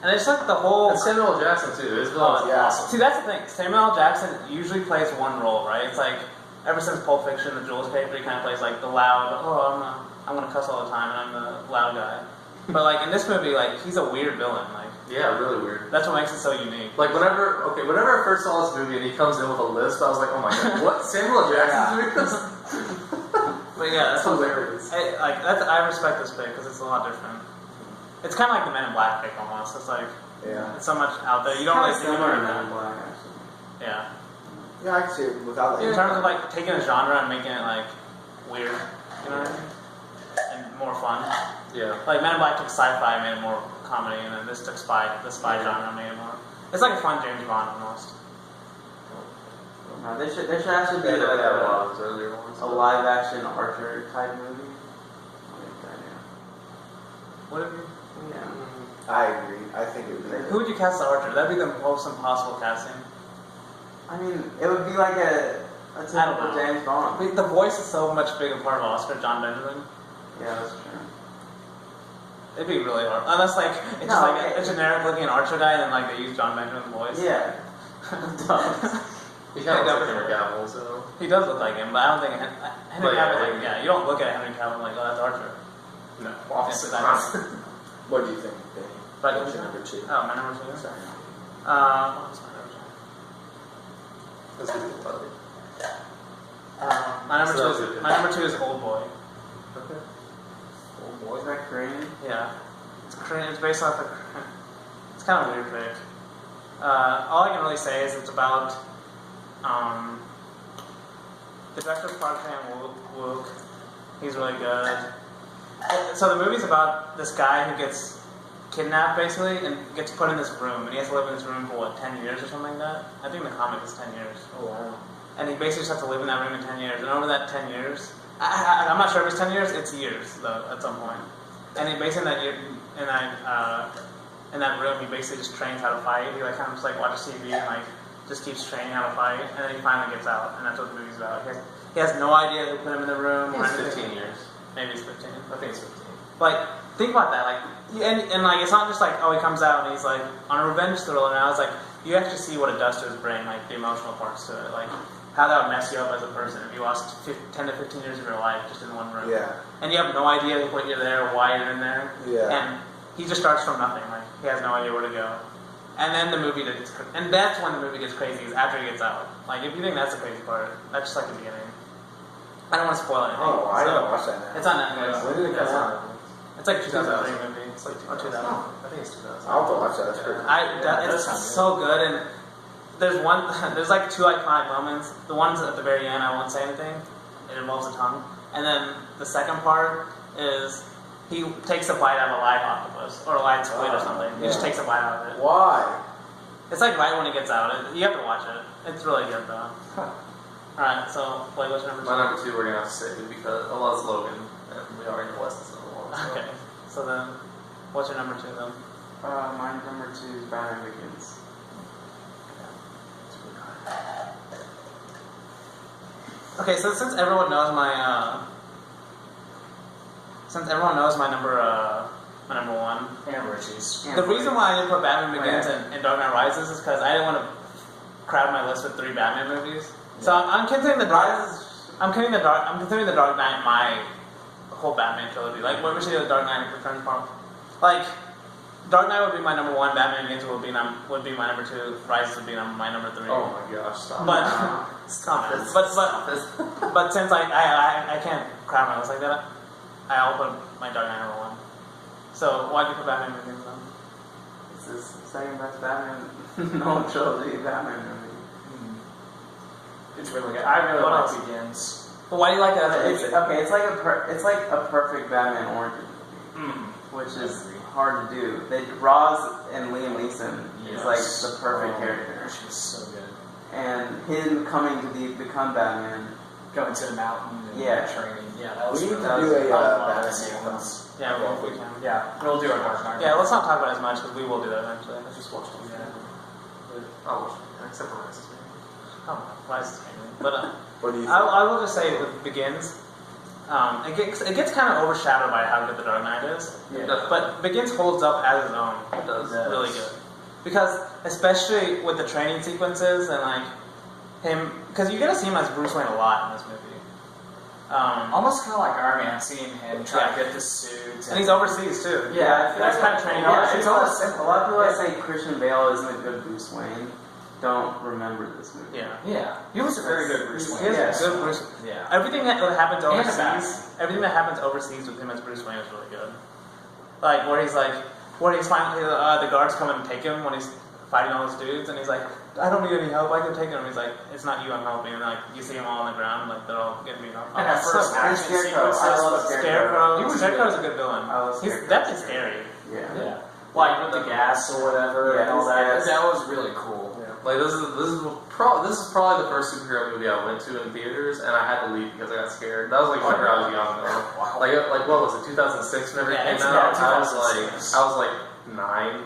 and it's like the whole. And Samuel L. Jackson too. His villain's awesome. See, that's the thing. Samuel L. Jackson usually plays one role, right? It's like ever since Pulp Fiction, the Jules paper, he kind of plays like the loud. Oh, I'm gonna cuss all the time, and I'm the loud guy. But like in this movie, like he's a weird villain. Like yeah, really weird. that's what makes it so unique. Like whenever I first saw this movie and he comes in with a lisp, I was like, oh my god, what? Samuel L. Jackson's doing this? But yeah, that's hilarious. I respect this pick because it's a lot different. It's kind of like the Men in Black pick almost. It's like it's so much out there. You don't really think similar to about Men in it. Black, actually. Yeah. Yeah, I can see it without In that. terms of like taking a genre and making it like weird, you know what I mean? And more fun. Yeah. Like Men in Black took sci-fi, made it more comedy, and then this took the spy genre, made it more. It's like a fun James Bond almost. No, there should actually be Yeah, like a lot of those earlier ones. a live action Archer type movie. What have you? Yeah. I agree. I think it would be. Who would you cast the Archer? That'd be the most impossible casting. I mean, it would be like a typical James Bond. The voice is so much bigger part of Oscar, John Benjamin. Yeah, that's true. It'd be really hard. Unless, like, it's just like a generic looking Archer guy and then, like, they use John Benjamin's voice. Yeah. He kind of looks like Henry Cavill, so. He does look like him, but I don't think Henry Cavill, you don't look at Henry Cavill like, oh, that's Archer. No. What do you think, Danny? What's your number 2? Oh, my number 2? Sorry. What's my number 2? That's good. My number two is Old Boy. Okay. Old Boy, is that Korean? Yeah. It's Korean. It's based off of. It's kind of a weird pick. All I can really say is it's about the director of Park Chan-wook. He's really good. So the movie's about this guy who gets kidnapped basically and gets put in this room, and he has to live in this room for what, 10 years or something like that. I think the comic is 10 years. Oh wow. And he basically just has to live in that room in 10 years. And over that 10 years, I'm not sure if it's 10 years. It's years though at some point. And he basically in that room, he basically just trains how to fight. He like kind of just like watches TV and like just keeps training how to fight, and then he finally gets out, and that's what the movie's about. He has no idea who put him in the room. It's 15 years. Maybe it's 15. I think it's 15. Like, think about that. Like, and like, it's not just like, oh, he comes out and he's like on a revenge thriller. Now it's like you actually see what it does to his brain, like the emotional parts to it, like how that would mess you up as a person if you lost 10 to 15 years of your life just in one room. Yeah. And you have no idea who put you there, why you're in there. Yeah. And he just starts from nothing. Like, he has no idea where to go. And then the movie gets, and that's when the movie gets crazy, is after he gets out. Like, if you think that's the crazy part, that's just like the beginning. I don't want to spoil anything. Oh, I gotta watch that now. It's on Netflix. When did it come out? It's like 2003 movie. It's like 2000. I think it's 2000. I'll have to watch that. That's pretty. It's so good, and there's like two iconic moments. The one's at the very end, I won't say anything. It involves a tongue. And then the second part is he takes a bite out of a live octopus or a live squid or something. He just takes a bite out of it. Why? It's like right when he gets out. You have to watch it. It's really good though. Alright, so Blake, what's your number 2? My number 2 we're gonna have to say because unless Logan, and we already know Weston's number 1. So. Okay, so then what's your number 2 then? My number 2 is Batman Begins. Okay, so since everyone knows my number 1, And Richie's. the reason why I didn't put Batman Begins and Dark Knight Rises is because I didn't want to crowd my list with 3 Batman movies. So I'm considering the considering the Dark Knight my whole Batman trilogy. Like, what we should do with Dark Knight Returns part. Like, Dark Knight would be my number 1, Batman Begins would be my number 2, Rises would be my number 3. Oh my gosh! Stop. Stop it. But since I can't crowd my list like that, I'll put my Dark Knight number 1. So why'd you put Batman Begins then? It's the second best Batman Nolan trilogy Batman movie. It's really good. I really What like else? Begins. But why do you like that? It's like a perfect Batman origin movie, which is hard to do. Roz and Liam Neeson is like the perfect character. She was so good. And him coming to become Batman. Going to the mountain and training. Yeah, that was We need really to do a Batman Batman sequence. Yeah, well, if we can. Yeah, we'll do a Dark Knight. Yeah, let's not talk about it as much because we will do that eventually. Let's just watch it. I'll watch it, except for Rises. Oh, Rises came in. But What do you think? I will just say with Begins, it gets kind of overshadowed by how good the Dark Knight is. Yeah. But Begins holds up as its own. It does. Really good. Because especially with the training sequences and like him, because you get to see him as Bruce Wayne a lot in this movie. Almost kind of like Iron Man, seeing him try to get the suit. And he's overseas too. Yeah, I feel that's like kind of training. Yeah, overseas. it's almost simple. A lot of people that say Christian Bale isn't a good Bruce Wayne don't remember this movie. Yeah. He was a very good Bruce Wayne. He is good Bruce. Yeah. Everything that happens And overseas, everything that happens overseas with him as Bruce Wayne is really good. Like where he's finally the guards come and take him when he's fighting all those dudes, and he's like, I don't need any help, I can take him. He's like, it's not you I'm helping, and like you see them all on the ground, like they're all getting beat up. And at first action Scarecrow. sequences, I love Scarecrow. Scarecrow's a good villain. I love He's Scarecrow. definitely scary. Yeah. like with the gas or whatever Yeah, and all that. his gas. That was really cool. Like this is probably the first superhero movie I went to in theaters, and I had to leave because I got scared. That was like whenever I was young though. Like what was it, 2006 whenever it came out? I was like 9.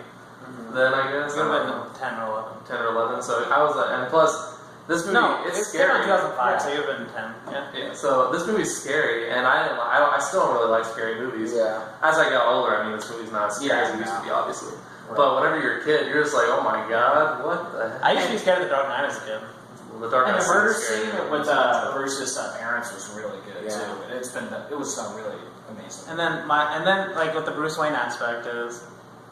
then I guess. It would have been 10 or 11. 10 or 11. So how was that? And plus, this movie, it's scary. Came out 2005, so you would have been 10. Yeah. So this movie's scary, and I still don't really like scary movies. Yeah. As I got older, I mean, this movie's not as scary as it used to be, obviously. Right. But whenever you're a kid, you're just like, oh my god, what the heck? I used to be scared of The Dark Knight as a kid. The Dark Knight. And the murder scene with Bruce's parents was really good too. It was done really amazing. And then like with the Bruce Wayne aspect is,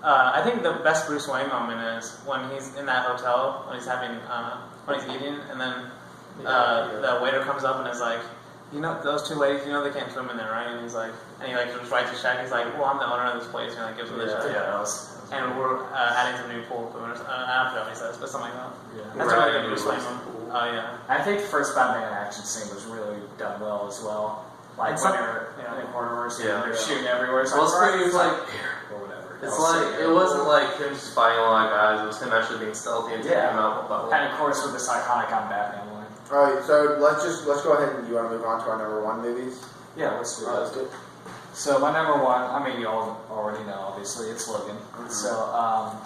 I think the best Bruce Wayne moment is when he's in that hotel when he's having when he's eating, and then the waiter comes up and is like, you know, those two ladies, you know, they can't swim in there, right? And he's like, and he like just writes a check. He's like, well, I'm the owner of this place, and like gives him the check. And we're adding some new pool equipment. I don't know what he says, but something like that. Yeah. That's really good Bruce Wayne moment. Oh yeah. I think the first Batman action scene was really done well as well. Like when they're in corridors, they're shooting everywhere. Well, it's pretty like or whatever. It's like it wasn't like him just fighting a lot of guys. It was him actually being stealthy and taking them out. And of course with this iconic "I'm Batman" line. All right, so let's go ahead and you want to move on to our number one movies? Yeah, let's do that. Let's do it. So my number one, I mean you all already know, obviously it's Logan. So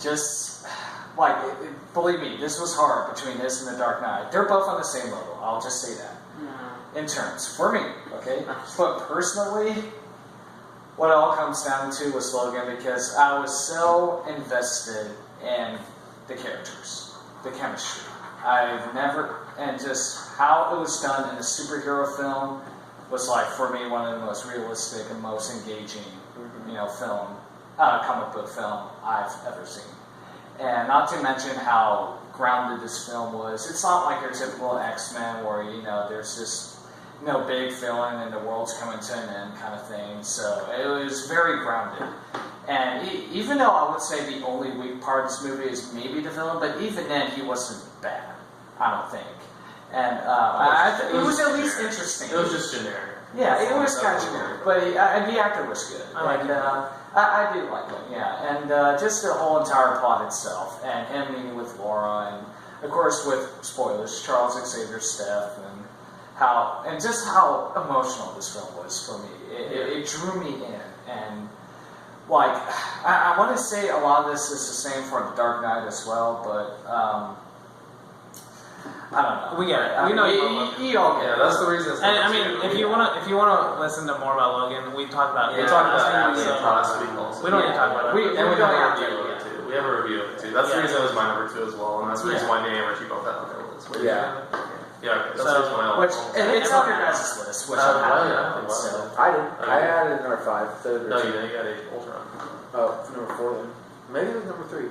just like believe me, this was hard between this and The Dark Knight. They're both on the same level. I'll just say that. In terms for me, okay. But personally, what it all comes down to was Logan because I was so invested in the characters, the chemistry. I've never, and just how it was done in a superhero film was like, for me, one of the most realistic and most engaging, film, comic book film I've ever seen. And not to mention how grounded this film was. It's not like your typical X-Men where, there's just no big villain and the world's coming to an end kind of thing. So it was very grounded. And even though I would say the only weak part of this movie is maybe the villain, but even then he wasn't bad, I don't think. And it was at least interesting. It was just generic. Yeah, it was kind of generic, but the actor was good. I do like him, yeah. And just the whole entire plot itself, and him meeting with Laura, and of course with spoilers, Charles Xavier's death, and just how emotional this film was for me. It drew me in, and like I want to say a lot of this is the same for The Dark Knight as well, but. I don't know. We get it. We know you all get it. That's the reason. And I mean, if you wanna listen to more about Logan, we talked about it. We talked about it last week also. We don't need to talk about it. We have a review of it too. We have a review of it too. That's the reason it was my number 2 as well, and that's the reason why Danny and Richie both had on their list. Yeah. Yeah. Okay. That's the reason why. It's on your guys' list, which I'm happy about. I did. I added number 5. So no, you didn't. You got Ultron. Oh, number 4 then. Maybe it was number 3.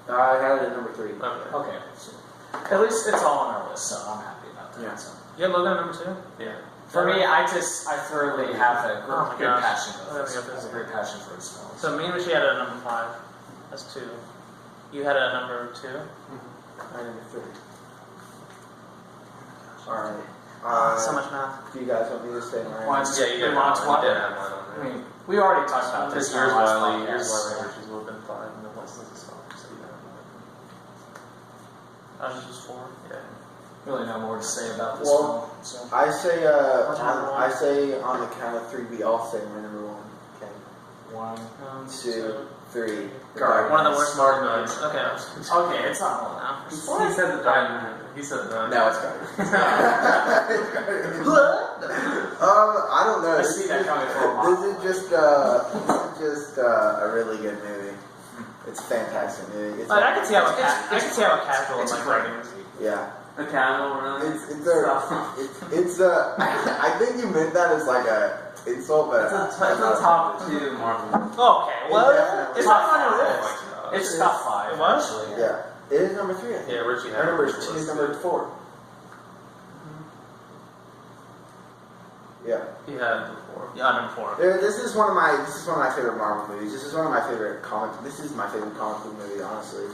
I had it at number 3. Okay. At least it's all on our list, so I'm happy about that. Yeah. So. You had Logan at number 2? Yeah. For me, I thoroughly have a good passion for this. A great passion for this film. So me and Richie had it at number 5. That's 2. You had it at number 2? I had number 3. Alright. So much math. Do you guys want me to stay in my Yeah, you did have mine on I mean, we already talked about this. Here's why Richie's would have been 5 and then Wesley's is 5. So you I was just 4. Yeah. Really no more to say about this film. So. I say on the count of 3 we all say my number 1. Okay. 1, 2, 3. One of the worst Smart Knight. Okay, it's not one. He said the Dark Knight. He said no. No, it's Guardians. I don't know. I see that coming for a while. This is just a really good movie. It's a fantastic movie. I can see how a casual it's like great. Yeah. The casual, really? It's I think you meant that as like a insult, but it's a top 2 Marvel movie. Okay, well, it's not on your list. It's top 5. It was? Actually. Yeah. It is number 3, I think. Yeah, Richie had number 2 is number 4. Yeah. He had number 4. Yeah, number 4. This is one of my favorite Marvel movies. This is one of my favorite This is my favorite comic book movie, honestly.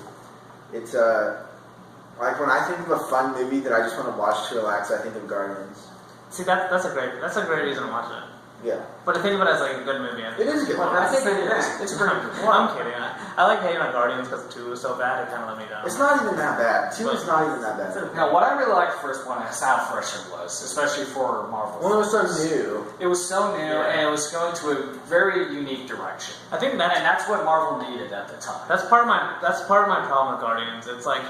It's like when I think of a fun movie that I just want to watch to relax, I think of Guardians. See, that's a great reason to watch it. Yeah. But I think of it as like a good movie. It is a good movie. That's I think the it is. thing. It's pretty good. Well, I'm kidding. I like hating on Guardians because 2 was so bad. It kind of let me down. It's not even that bad. 2 is not even that bad. Now, what I really liked the first one is how fresh it was, especially for Marvel. Well, it was so new. It was so new, and it was going to a very unique direction. I think that's what Marvel needed at the time. That's part of my problem with Guardians. It's like,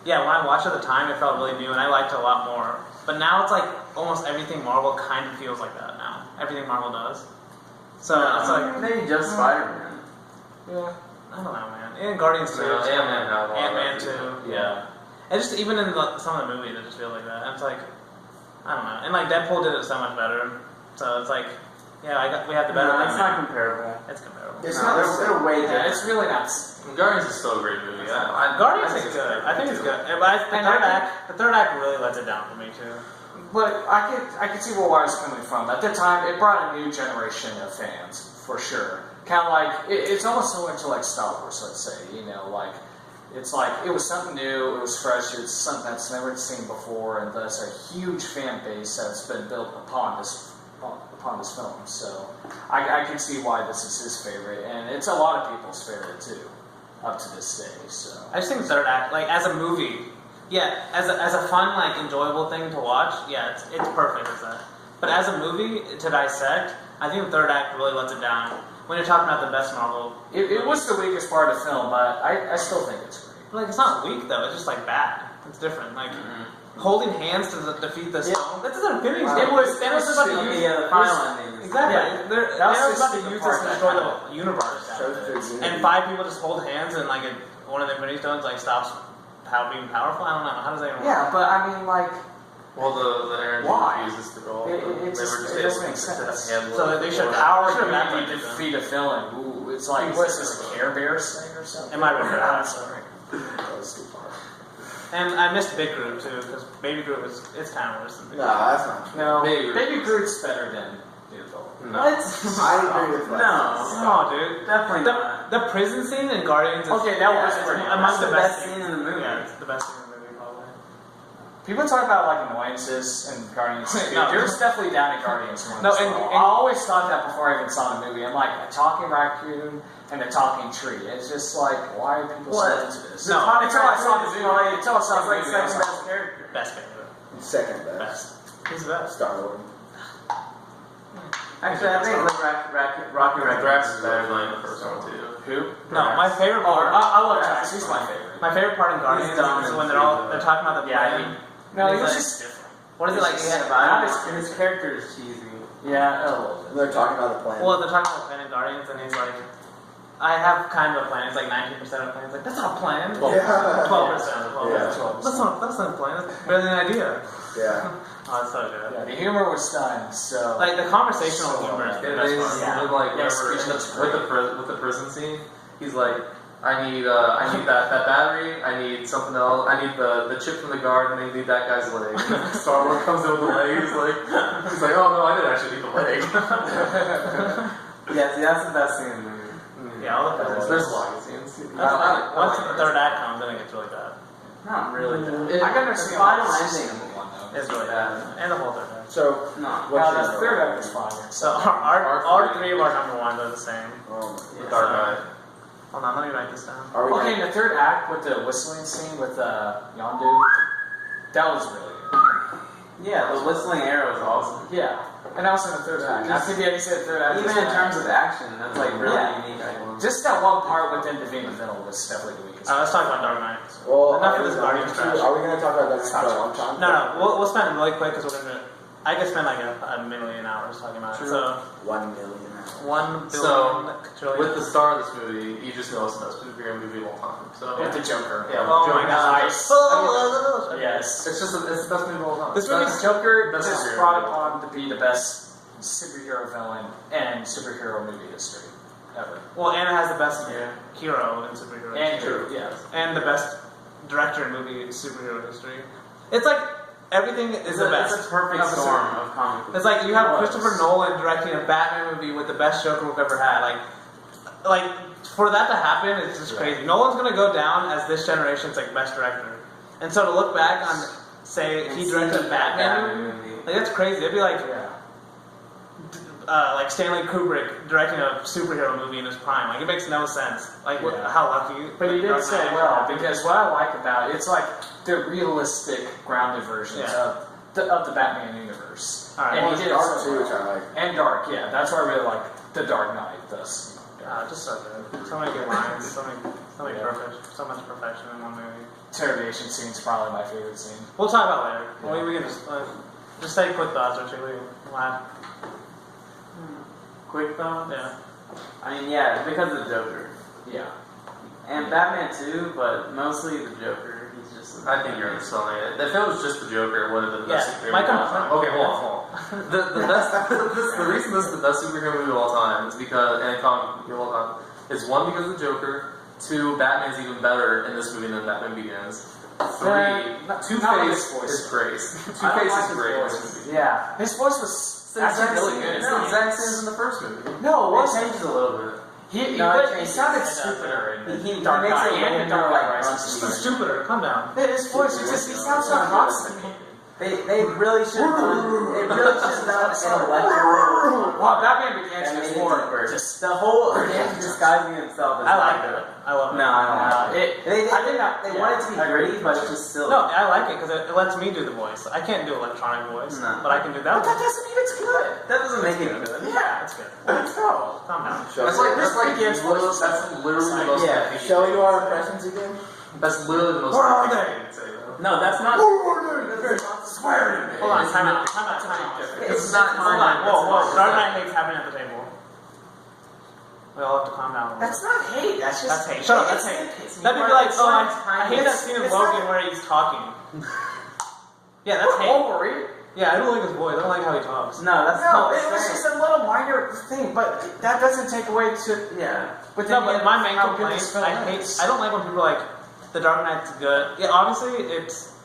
yeah, when I watched it at the time, it felt really new, and I liked it a lot more. But now it's like almost everything Marvel kind of feels like that now. Everything Marvel does. So it's like maybe just Spider-Man. Yeah, I don't know, man. And Guardians too. No, Ant-Man too. Yeah. And just even in some of the movies, it just feels like that. And it's like, I don't know. And like Deadpool did it so much better. So it's like, yeah, we have the better. No, thing. it's not comparable. It's comparable. It's No, they're way different. It's really not. Guardians is still a great movie. Guardians is good. I think it's good. But the third act really lets it down for me too. But I could see where I was coming from. At the time, it brought a new generation of fans, for sure. Kind of like, it's almost similar to like Star Wars, let's say. You know, like, it's like, it was something new, it was fresh, it's something that's never been seen before, and there's a huge fan base that's been built upon this film. So, I can see why this is his favorite, and it's a lot of people's favorite too, up to this day, so. I just think third act, like, as a movie, yeah, as a fun, like, enjoyable thing to watch, yeah, it's perfect as that. But as a movie, to dissect, I think the third act really lets it down. When you're talking about the best Marvel... It was the weakest part of the film, but I still think it's great. Like, it's not weak, though. It's just, like, bad. It's different. Like, holding hands to defeat the stone, that doesn't finish. Wow. It was Thanos was about to use... the final ending. Exactly. Yeah. Thanos was about just to the use part this to that destroy kind the universe. And 5 people just hold hands and, like, one of the Infinity Stones, like, stops being powerful. I don't know. How does that even work? Yeah, but I mean, like, Well, the energy Why? uses the goal. It They just- were just it able doesn't to make sense. handle So it they should before. Power Should've can backwards be it, defeat a villain. Ooh, it's like, what's this, a Care Bears thing or something? It might be. I'm sorry. That was too far. And I missed Big Groot, too, because Baby Groot it's kind of worse than Big No, Groot. that's not true. No, Maybe. Baby Groot's better than Daredevil. what? I agree with that. No. Oh, dude. Definitely not. The prison scene in Guardians is Okay, that was it's pretty. among That's the the best best scene in the movie. Yeah, it's the best scene in the movie, probably. People talk about like annoyances and Guardians. No. There's definitely down to Guardians. No, and and- I always thought that before I even saw the movie. I'm like, a talking raccoon and a talking tree. It's just like, why are people so What? into this? No. Until I saw the movie. Until I saw the Like movie. I was second like, best character. Best character. Second best. Best. Who's the best? Star-Lord. Actually, I think Rocky Drax Drax is better than the first one too. who? No, my favorite Oh, part. I love Drax. He's my favorite. My favorite part in Guardians dumb is and when they're talking about the Yeah, plane. No, And he he's was like- just different. What is it like? Yeah, but I don't- his character is cheesy. Yeah, a little bit. And they're talking about the plan. Well, they're talking about the plan in Guardians, and he's like, I have kind of a plan. It's like 19% of a plan. It's like, that's not a plan. 12%. 12%. 12%. That's not a plan. That's barely an idea. Yeah. Oh, it's so good. Yeah, the humor was done. So Like, the conversational humor is the They best just part. look like Yeah, whenever speechless. with the prison scene, he's like, I need that battery, I need something else, I need the chip from the guard, and I need that guy's leg. Star-Lord comes in with the leg, he's like, oh no, I didn't actually need the leg. Yeah, see, that's the best scene in the movie. Yeah, all the best. There's a lot of scenes. Once the third act comes, then it gets really bad. Not really. I got to see the final the ending. one though. It's really bad. And the whole third act. So, No. what's Now your the third number act is one? fine. So our three of our number ones are the same. Oh, The Dark Knight. Hold on, let me write this down. are we Okay, in gonna, the third act with the whistling scene with Yondu, that was really good. Yeah, the whistling arrow is awesome. Yeah, and that was in the third act. I think you said third act. Even in terms of action, that's like really Yeah. unique. I think. Just that one part with them being in the middle was definitely the weakest. Let's talk about Dark Knight. well, Enough of are this we Guardians going to- trash. Are we going to talk about that for a long time? No, we'll spend it really quick because we're gonna. I could spend like a million hours talking about it. So 1 million hours. 1 billion So, trillion. with the star of this movie, you just know it's the best superhero movie of all time. So, With the Joker. yeah, Oh Joker. my God. Nice. Yes. It's the best movie of all time. This movie's That's- Joker that's just superhero brought movie. upon to be the best superhero villain and superhero movie history ever. Well, and it has the best hero in superhero And history. Drew, yeah. And the best director in movie superhero history. It's like everything is the best. It's a perfect storm of comic books. It's like you have It was. Christopher Nolan directing a Batman movie with the best Joker we've ever had. Like for that to happen, it's just crazy. Nolan's gonna go down as this generation's like best director. And so to look back on, say, he directed a Batman movie, like that's crazy. It'd be like like Stanley Kubrick directing a superhero movie in his prime. Like, it makes no sense. Like, how lucky. But he did say well, because what I like about it, it's like the realistic, grounded versions of the Batman universe. All right. And he did Dark it too, so which I like. And Dark, yeah. That's why I really like The Dark Knight. Just so good. So many good lines. So much perfection in one movie. interrogation scene's probably my favorite scene. We'll talk about it later. Well, we can just say quick thoughts or two. Laugh. Quick thoughts? Yeah. I mean, yeah, because of the Joker. Yeah. And Batman too, but mostly the Joker. He's just... I think you're underselling it. If it was just the Joker, it would have been the best superhero Mike, movie of all time. Okay, hold on. The reason this is the best superhero movie of all time is because, and comic movie of all time, is one, because of the Joker, two, Batman's even better in this movie than Batman Begins. Three, Two-Face is great. Two-Face is great in this movie. Yeah. His voice was actually really good. It's the exact same as in the first movie. No, It changes a little bit. He changes. sounded stupider in He Dark makes Knight it and way in Dark more, Knight like, Rises. He's stupider. Calm down. His voice, he sounds so constant. They really should have done an electrical. Wow, Batman Begins is more just The whole him disguising himself is I like not it. good. I love it. No, I don't like it. it. They want it to be gritty, but it's just silly. No, I like it because it lets me do the voice. I can't do electronic voice, No. but I can do that. But that doesn't mean it's good. That doesn't make it good. Yeah. That's good. Let's go. Calm down. That's literally the most Yeah. epic Shall we thing do our you can impressions again? say. That's literally the most Where are epic they? thing you can say, though. No, that's not. Swear to me. Hold on, time out. It's not Hold on. Whoa. Dark Knight hate's happening at the table. We all have to calm down. That's not hate. That's just. That's hate. Shut up. That's hate. That'd be like, oh, I hate that scene of Logan where he's talking. Yeah, that's hate. Wolverine. Yeah, I don't like his voice. I don't like how he talks. No, that's No, not. it was just a little minor thing, but that doesn't take away to. Yeah. But No, then but again, my main how good complaint, this film is. I don't like when people are like, The Dark Knight's good. Yeah, obviously it's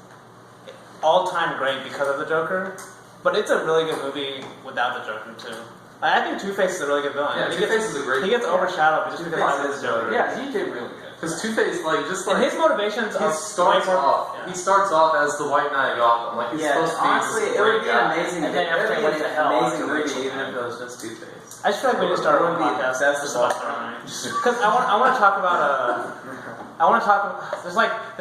all-time great because of the Joker, but it's a really good movie without the Joker too. I think Two-Face is a really good villain. Yeah, Two-Face is a great He gets overshadowed just because Two-Face of his is Joker. better. Yeah, he did really good. Because Two-Face, And his motivations he are starts way more. off. He starts off as the White Knight of Gotham. Like he's supposed to be honestly, this it would great be guy. an amazing. And then it would everything be went to an hell amazing after movie, Rachel even if died. it was just Two-Face. I just feel like we need to start a Wouldn't be podcast obsessed just about about Dark Knight. Because I want to talk about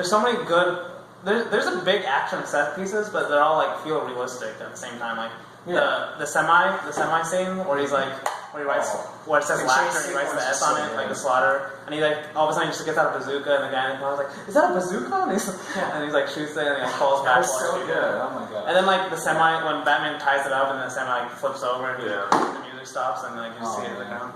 there's so many good. There's a big action set pieces, but they're all like feel realistic at the same time. Like the semi scene where he's like where he writes where it says The laughter chase and he writes the sequence S is on so it, like good. the slaughter, and he like all of a sudden he just gets out a bazooka and the guy in the car was like, is that a bazooka? And he's like shoots it and he like falls That back. was so good. Oh my god. And then like the semi when Batman ties it up and the semi like flips over and Yeah. the music stops and like you just see it in the ground.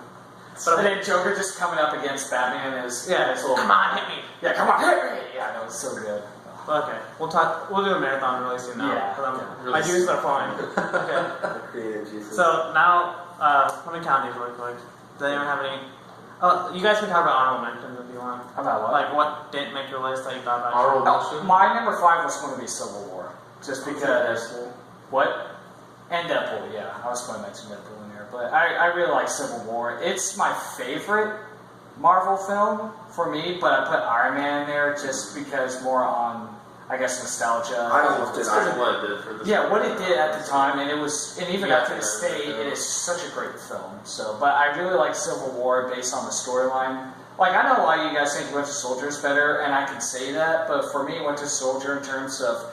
And then Joker just coming up against Batman is Come on, hit me. Yeah, come on, hit me. Yeah, that was so good. Okay, we'll do a marathon really soon now. Yeah, 'Cause really my juices are flowing. Okay. The creative juices. So now, let me count these really quick. Does anyone have any? Oh, you guys can talk about honorable mentions if you want. About what? Like what didn't make your list that you thought about? Honorable Oh, mention. my number 5 was going to be Civil War, just because. What? And Deadpool, yeah. I was going to mention Deadpool in there, but I really like Civil War. It's my favorite Marvel film for me, but I put Iron Man in there just because more on, I guess, nostalgia. I almost did. That's what it did for this. Yeah, what it did at the time, and even Yeah, up to this day, it is such a great film. So, but I really like Civil War based on the storyline. Like, I know a lot of you guys think Winter Soldier is better, and I can say that, but for me, Winter Soldier, in terms of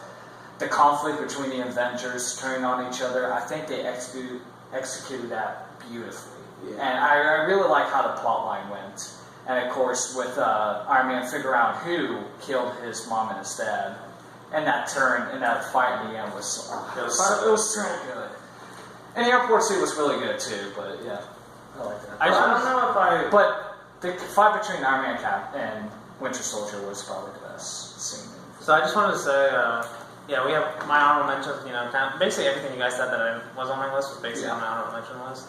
the conflict between the Avengers turning on each other, I think they executed that beautifully. Yeah. And I really like how the plot line went. And of course, with Iron Man figuring out who killed his mom and his dad, and that turn and that fight in the end was so good. And the airport scene was really good too. But yeah, I like that. I don't know if I. But the fight between Iron Man Cap and Winter Soldier was probably the best scene. So I just wanted to say, yeah, we have my honorable mentions. You know, kind of, basically everything you guys said that was on my list was basically on my honorable mention list.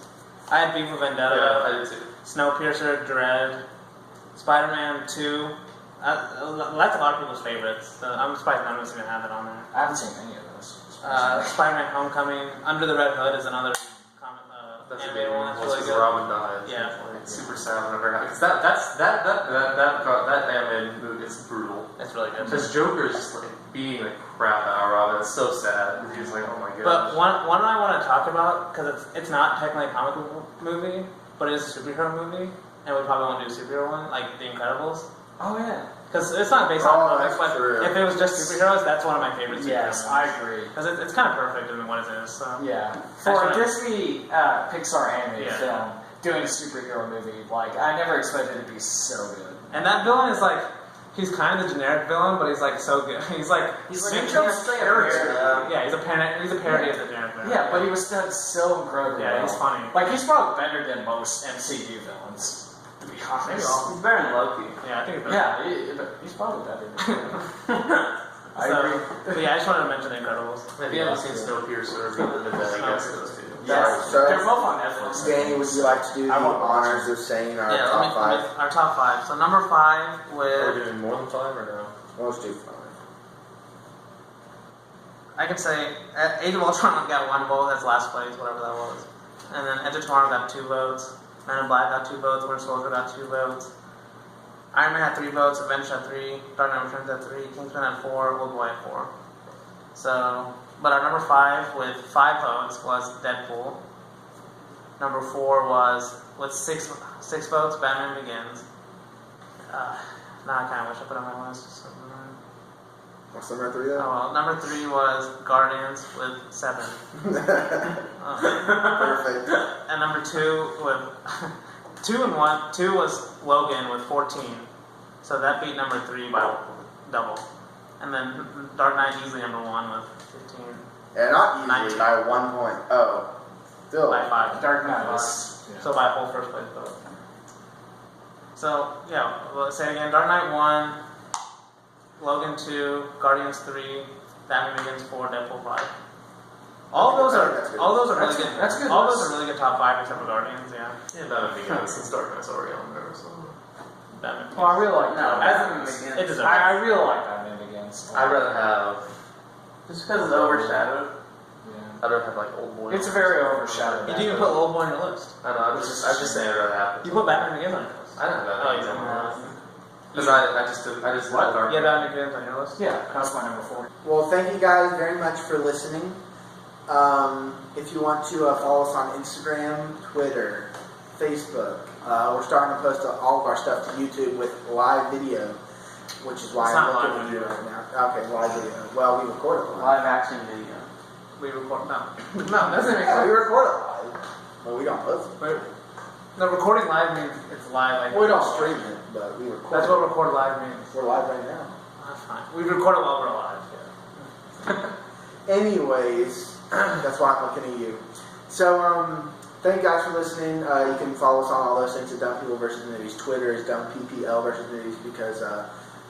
I had V for Vendetta, Yeah, I did too. Snowpiercer, Dread, Spider-Man 2. That's a lot of people's favorites. I'm surprised none of us even have it on there. I haven't seen any of those. Spider-Man Homecoming, Under the Red Hood is another That's a anime good one. one. It's really Because good. Robin died. Yeah. Like, super sad whenever it happens. That anime movie is brutal. It's really good. Because Joker is just like beating the crap out of Robin. It's so sad. He's like, oh my god. But one I want to talk about, because it's not technically a comic book movie, but it is a superhero movie, and we probably won't do a superhero one, like The Incredibles. Oh yeah. Because it's not based on comics, that's but true. if it was just superheroes, that's one of my favorite superhero Yes, movies. I agree. Because it's kind of perfect in what it is. So. Yeah. For a Actually, Disney Pixar animated Yeah. film, doing a superhero movie, like, I never expected it to be so good. And that villain is like, he's kind of the generic villain, but he's like so good. He's like character. Yeah, he's a parody of the generic villain. Yeah, but he was done so incredibly Yeah, well. he's funny. Like, he's probably better than most MCU villains, to be honest. He's better than Loki. Yeah, I think it's Yeah, he's probably better than I So, agree. but yeah, I just wanted to mention The Incredibles. If you haven't seen Snowpiercer, then I guess those two. Yeah, So, they're both on Netflix. Danny, would you like to do the I won't watch honors of saying our Yeah, top five? our top 5. So number 5 Are we with, doing more than 5 or no? Let's do 5. I could say, Age of Ultron got 1 vote, that's last place, whatever that was. And then Edge of Tomorrow got 2 votes. Man in Black got 2 votes. Winter Soldier got 2 votes. Iron Man had 3 votes. Avengers had 3. Dark Knight Returns had 3. Kingsman had 4. Old Boy had 4. So, but our number 5 with 5 votes was Deadpool. Number 4 was with 6 votes, Batman Begins. Now I kind of wish I put it on my list. So, What's number 3 oh then? well, number 3 was Guardians with 7. Perfect. And number 2 with 2 and 1. 2 was Logan with 14. So that beat number 3 by double. And then Dark Knight easily number 1 with 15. Yeah, not easily 19. by 1 point. Oh. Still. By 5. Dark Knight was... So by a whole first place vote. So yeah, well, say it again. Dark Knight 1, Logan 2, Guardians 3, Batman Begins 4, Deadpool 5. All those are really good. That's good. All those are really good top 5 except for Guardians. Yeah. Yeah, Batman Begins since Dark Knight's already on there. So. Batman. Well, I really like Batman Begins. Begins. It deserves. I really like Batman Begins. I'd rather have. Just because it's overshadowed. Yeah. I'd rather have like Old Boy. It's a very overshadowed. You didn't even put Old Boy on your list. I know. I'm just saying I'd rather have. You put Batman Begins on your list. I don't have Oh, you that. don't. Because I just did Dark You Knight. had Batman Begins on your list. Yeah, that's my number 4. Well, thank you guys very much for listening. If you want to follow us on Instagram, Twitter, Facebook, we're starting to post all of our stuff to YouTube with live video, which is why It's I'm not looking live at you video. right now. Okay, live video. Well, we record it live. Live action video. We record no. No, doesn't make sense. We record it live. Well, we don't post it. Wait. No, recording live means it's live. Like Well, we don't stream it, but we record That's it. what record live means. We're live right now. That's fine. We record it while we're live. Yeah. Anyways, that's why I'm looking at you. So, thank you guys for listening. You can follow us on all those things at Dumb People versus Movies. Twitter is Dumb PPL versus Movies because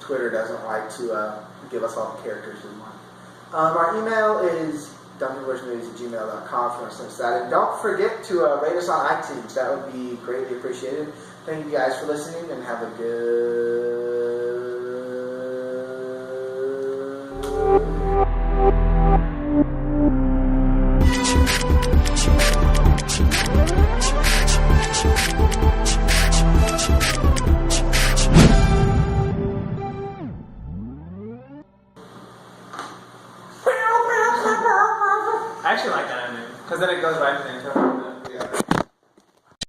Twitter doesn't like to give us all the characters we want. Our email is dumbpeopleversusmovies@gmail.com if you want to send us that. And don't forget to rate us on iTunes. That would be greatly appreciated. Thank you guys for listening and have a good... I actually like that ending because then it goes right into the intro. Yeah.